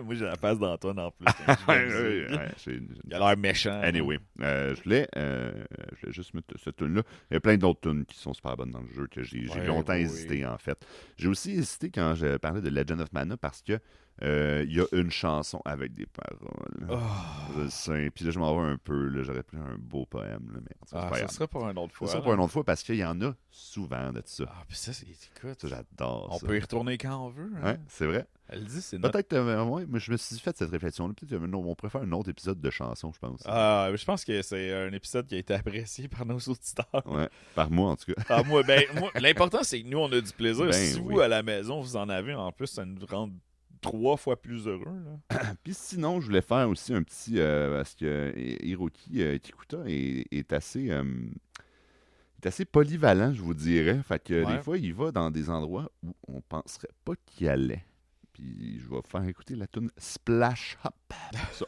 Moi, j'ai la face d'Antoine en plus. Il a l'air méchant. Anyway, je voulais juste mettre cette tune-là. Il y a plein d'autres tunes qui sont super bonnes dans le jeu que j'ai longtemps hésité, en fait. J'ai aussi hésité quand je parlais de Legend of Mana parce que Il y a une chanson avec des paroles. Oh. Je le sais. Puis là, je m'en vais un peu. Là, j'aurais pris un beau poème. Là, mais c'est pas Ça grave. sera pour une autre fois. Ça sera pour une autre fois parce qu'il y en a souvent de ça. Ah, puis ça, écoute, Ça, j'adore on ça. peut y retourner quand on veut. Hein? Ouais, c'est vrai. Elle dit, c'est notre... Peut-être, ouais, mais je me suis fait cette réflexion-là. Peut-être on pourrait faire un autre épisode de chansons, je pense. Ah, je pense que c'est un épisode qui a été apprécié par nos auditeurs. Ouais, par moi en tout cas. Ah, moi, l'important, c'est que nous, on a du plaisir. Ben si oui. vous, à la maison, vous en avez, en plus, ça nous rend 3 fois plus heureux. Là. Puis sinon, je voulais faire aussi un petit. Parce que Hiroki Kikuta est assez polyvalent, je vous dirais. Fait que Ouais. des fois, il va dans des endroits où on penserait pas qu'il allait. Puis je vais faire écouter la tune Splash Hop. Ça.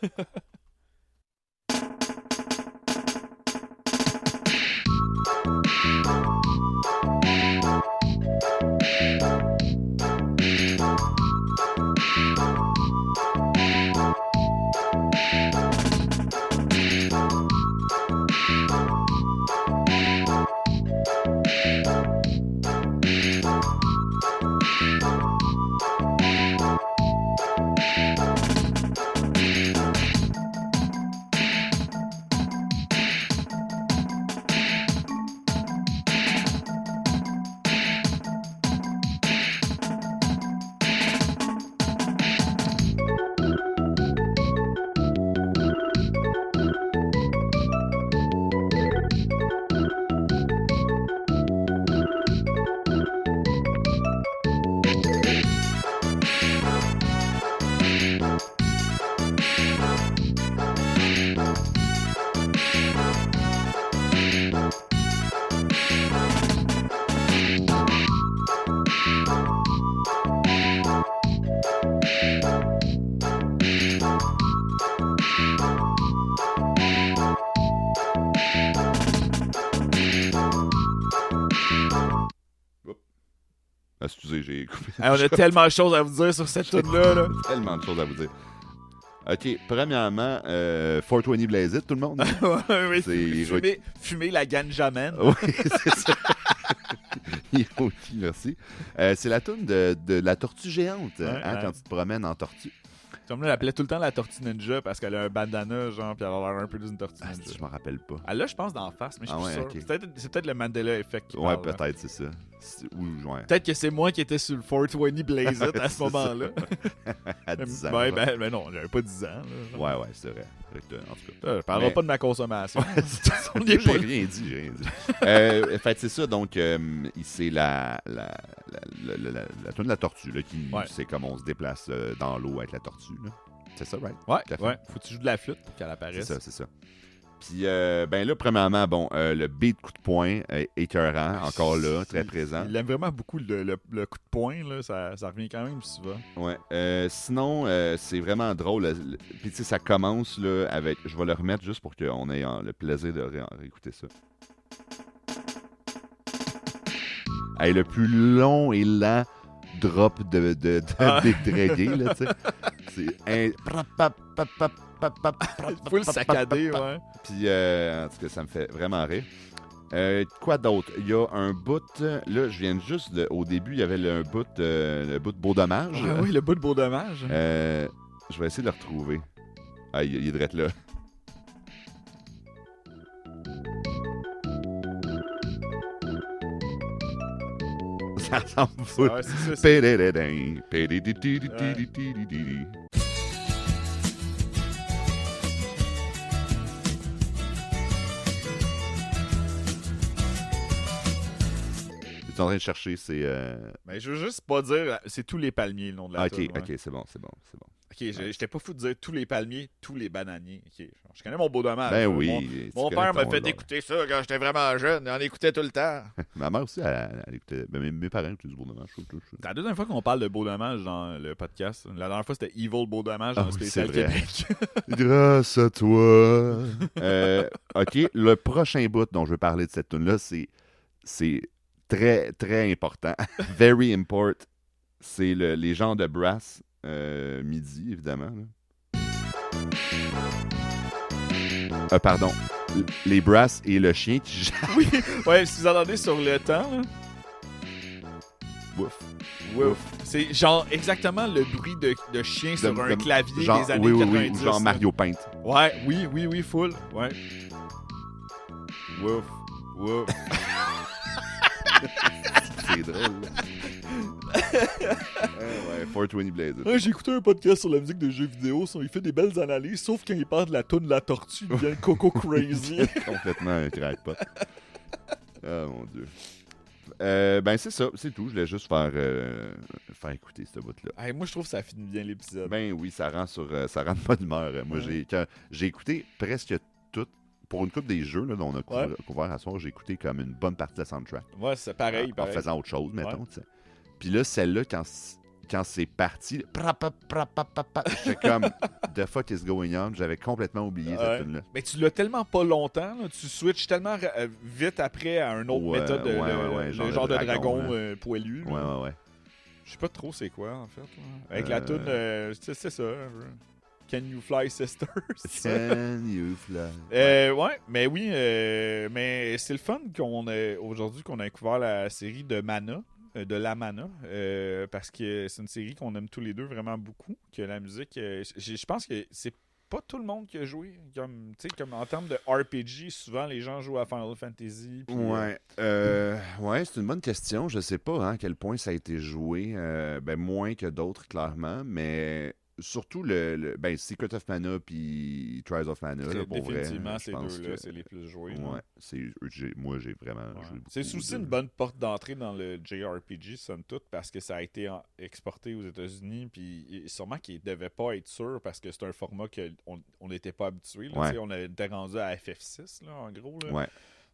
Excusez, j'ai coupé. Hey, on a tellement de choses à vous dire sur cette tune-là. Là. Tellement de choses à vous dire. OK, premièrement, 420 Blaze It, tout le monde? Oui, C'est fumer la ganja man. Oui, c'est ça. Hiroki, merci. C'est la toune de la tortue géante, Ouais. quand tu te promènes en tortue. Comme là, elle appelait tout le temps la tortue ninja parce qu'elle a un bandana, genre, puis elle a l'air un peu d'une tortue Ah, ninja. je m'en rappelle pas. Elle l'a, je pense, d'en face, mais je suis Ah plus ouais, sûr. ok. C'est peut-être le Mandela Effect qui Ouais, parle, là. peut-être, c'est ça. Ouais. Peut-être que c'est moi qui étais sur le 420 Blaze It à ce C'est moment-là. À 10 ans. Ouais, genre. ben non, j'avais pas 10 ans. Là. Ouais, c'est vrai. En tout cas. Je parlerai Mais- pas de ma consommation. On y J'ai est pas là. rien dit, j'ai rien dit. Fait c'est ça, donc c'est la toune de la tortue, là, qui Ouais. c'est comme on se déplace dans l'eau avec la tortue, là. C'est ça, right? Ouais, Tout à fait. ouais. Faut que tu joues de la flûte pour qu'elle C'est apparaisse. ça, c'est ça. Puis, ben là, premièrement, bon, le beat coup de poing, écœurant, encore là, très présent. Il aime vraiment beaucoup le coup de poing, là. Ça revient quand même souvent. Ouais. Sinon, c'est vraiment drôle. Puis, tu sais, ça commence là, avec. Je vais le remettre juste pour qu'on ait le plaisir de réécouter ça. Hey, le plus long et lent drop de Big Reggae, là, tu sais. C'est un. Full saccadé, ouais. Puis, en tout cas, ça me fait vraiment rire. Quoi d'autre? Il y a un bout. Là, je viens juste. Au début, il y avait le bout de Beau Dommage. Ah oui, le bout de beau dommage. Je vais essayer de le retrouver. Ah, il est direct là. Ça ressemble fou. Ouais, c'est ça. Pédédédin, pédédédédédédédédédé. Tu es en train de chercher, c'est. Mais je veux juste pas dire, c'est tous les palmiers le nom de la Ok, tune, ouais. ok, c'est bon. Ok, j'étais pas fou de dire tous les palmiers, tous les bananiers. Ok, je connais mon beau dommage. Ben là. oui. Mon tu père connais m'a fait ton- écouter ça quand j'étais vraiment jeune. Il en écoutait tout le temps. Ma mère aussi, elle écoutait. Ben, mes parents écoutaient du Beau Dommage. C'est la deuxième fois qu'on parle de beau dommage dans le podcast. La dernière fois, c'était Evil Beau dommage dans Ah le oui, spécial c'est vrai. Québec. Grâce à toi. OK, le prochain bout dont je veux parler de cette tune-là, c'est très, très important. Very important. C'est les gens de brass midi, évidemment. Là. Pardon. Les brasses et le chien qui Oui, ouais, si vous entendez sur le temps, là. Wouf. Wouf. C'est genre exactement le bruit de chien sur un clavier genre, des années 90. Genre Mario Paint. Ouais, oui, full. Ouais. Wouf. Wouf. C'est drôle. Ouais, 420 Blazes. Ouais, j'ai écouté un podcast sur la musique de jeux vidéo. Il fait des belles analyses, sauf quand il parle de la toune La Tortue, il devient Coco Crazy. Complètement un crackpot. Oh mon Dieu. Ben c'est ça, c'est tout. Je voulais juste faire écouter ce bout-là. Hey, moi, je trouve que ça finit bien l'épisode. Ben oui, ça rend de bonne humeur. Moi, j'ai écouté presque tout. Pour une couple des jeux là, dont on a couvert à soir, j'ai écouté comme une bonne partie de la soundtrack. Ouais, c'est pareil. En faisant autre chose, mettons. T'sais. Puis là, celle-là, quand c'est parti, j'étais comme The fuck is going on? J'avais complètement oublié cette tune-là. Mais tu l'as tellement pas longtemps, là, tu switches tellement vite après à un autre méthode, le genre de dragon poilu. Ouais. Je sais pas trop c'est quoi, en fait. Là. Avec la tune, c'est ça. Can You Fly Sisters? Can You Fly? Ouais, mais oui, mais c'est le fun aujourd'hui qu'on a découvert la série de Mana. De La Mana, parce que c'est une série qu'on aime tous les deux vraiment beaucoup, que la musique, je pense que c'est pas tout le monde qui a joué, comme en termes de RPG, souvent les gens jouent à Final Fantasy. Puis, ouais, c'est une bonne question, je sais pas à quel point ça a été joué, moins que d'autres clairement, mais surtout le Secret of Mana puis Trials of Mana, là, pour vrai. Définitivement, ces deux-là, c'est les plus joués. Ouais, moi, j'ai vraiment joué beaucoup. C'est aussi une bonne porte d'entrée dans le JRPG, somme toute, parce que ça a été exporté aux États-Unis, puis sûrement qu'il devait pas être sûr, parce que c'est un format qu'on n'était pas habitué. Là, on était rendu à FF6, là, en gros. Là. Ouais.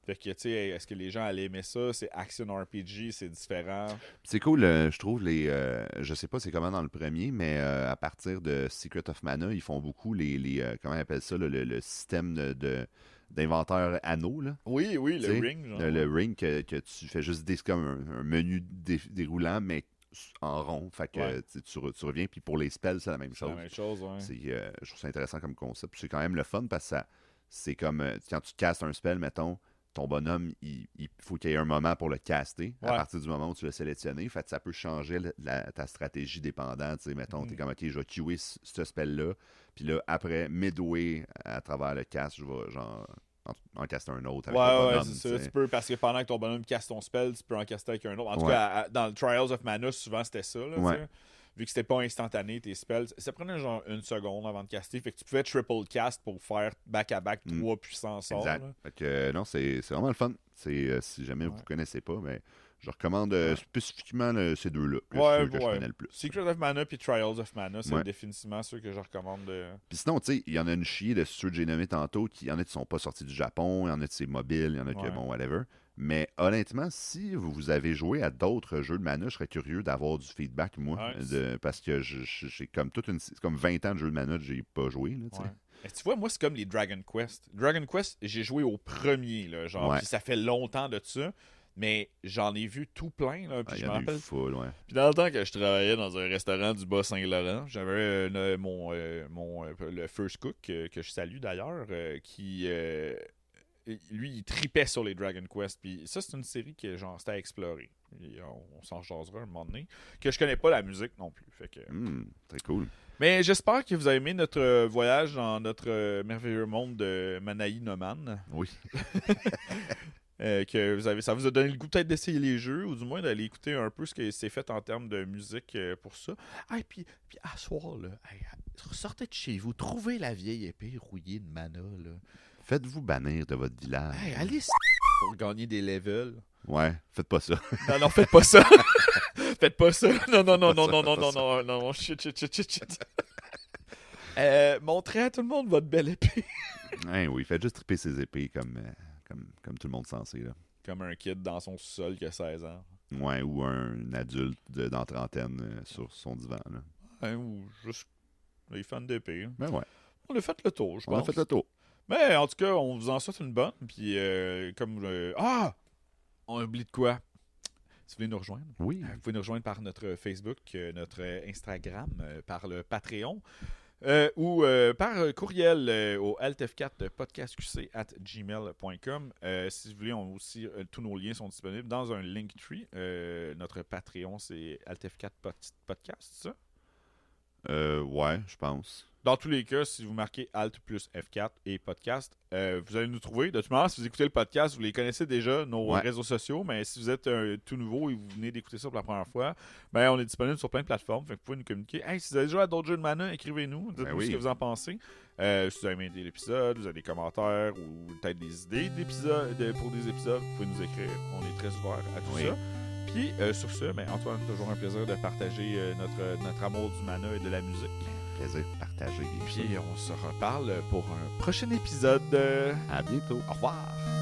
Fait que, tu sais, est-ce que les gens allaient aimer ça? C'est action RPG, c'est différent. C'est cool, je trouve, je sais pas c'est comment dans le premier, mais à partir de Secret of Mana, ils font beaucoup comment on appelle ça, le système d'inventaire anneau, là. Oui, le ring, genre. Le ring que tu fais juste comme un menu déroulant, mais en rond. Fait que tu reviens, puis pour les spells, c'est la même chose. C'est la même chose, ouais. Je trouve ça intéressant comme concept. Puis c'est quand même le fun, parce que c'est comme quand tu castes un spell, mettons, ton bonhomme, il faut qu'il y ait un moment pour le caster. À partir du moment où tu l'as sélectionné, fait que ça peut changer ta stratégie dépendant. Mettons, t'es comme, OK, je vais queuer ce spell-là. Puis là, après, midway, à travers le cast, je vais genre en caster un autre avec le bonhomme. C'est ça. Tu peux, parce que pendant que ton bonhomme casse ton spell, tu peux en caster avec un autre. En tout cas, dans le Trials of Mana, souvent, c'était ça. Là, vu que c'était pas instantané, tes spells, ça prenait genre une seconde avant de caster. Fait que tu pouvais triple cast pour faire back-à-back 3 puissants sorts. Exact. Là. Fait que non, c'est vraiment le fun. Si jamais vous connaissez pas, mais je recommande spécifiquement ces deux-là. C'est ceux que je connais le plus. Secret of Mana puis Trials of Mana, c'est définitivement ceux que je recommande. Puis sinon, tu sais, il y en a une chier de ceux que j'ai nommés tantôt, il y en a qui sont pas sortis du Japon, il y en a qui c'est mobile, il y en a qui, bon, whatever. Mais honnêtement, si vous avez joué à d'autres jeux de Mana, je serais curieux d'avoir du feedback, moi. Parce que j'ai comme c'est comme 20 ans de jeux de Mana que j'ai pas joué. Là, mais tu vois, moi, c'est comme les Dragon Quest. Dragon Quest, j'ai joué au premier, là, genre, puis ça fait longtemps de ça. Mais j'en ai vu tout plein. Là, puis je me rappelle. Puis dans le temps que je travaillais dans un restaurant du Bas-Saint-Laurent, j'avais le First Cook, que je salue d'ailleurs, qui lui, il tripait sur les Dragon Quest. Puis ça, c'est une série qui genre, c'était à explorer. Et on s'en jasera un moment donné. Que je connais pas la musique non plus. Fait que... très cool. Mais j'espère que vous avez aimé notre voyage dans notre merveilleux monde de Manaï Noman. Oui. Ça vous a donné le goût peut-être d'essayer les jeux, ou du moins d'aller écouter un peu ce qui s'est fait en termes de musique pour ça. Et puis à soir, là, sortez de chez vous, trouvez la vieille épée rouillée de Mana. Là. Faites-vous bannir de votre village. Allez pour gagner des levels. Ouais, faites pas ça. Non, faites pas ça. Faites pas ça. Non, shit. Montrez à tout le monde votre belle épée. Oui, faites juste triper ses épées comme tout le monde censé. Là. Comme un kid dans son sous-sol qui a 16 ans. Ouais, ou un adulte dans trentaine sur son divan. Là. Ou juste les fans d'épée. Ben ouais. On a fait le tour, je pense. On a fait le tour. Mais en tout cas, on vous en souhaite une bonne. Puis on a oublié de quoi? Si vous voulez nous rejoindre, oui. Vous pouvez nous rejoindre par notre Facebook, notre Instagram, par le Patreon. Ou par courriel au altf4podcastqc@gmail.com. Si vous voulez, aussi, tous nos liens sont disponibles dans un Linktree. Notre Patreon, c'est altf4 podcast, c'est ça? Ouais, je pense. Dans tous les cas, si vous marquez Alt plus F4 et podcast, vous allez nous trouver. De toute manière, si vous écoutez le podcast, vous les connaissez déjà, nos réseaux sociaux, mais si vous êtes tout nouveau et vous venez d'écouter ça pour la première fois, ben on est disponible sur plein de plateformes. Fait que vous pouvez nous communiquer. Hey, si vous avez déjà à d'autres jeux de mana, écrivez-nous. Dites-nous ce que vous en pensez. Si vous avez aimé l'épisode, vous avez des commentaires ou peut-être des idées d'épisodes, pour des épisodes, vous pouvez nous écrire. On est très ouvert à tout ça. Puis, sur ce, ben, Antoine, toujours un plaisir de partager notre amour du mana et de la musique. Plaisir partagé. Puis, on se reparle pour un prochain épisode. À bientôt. Au revoir.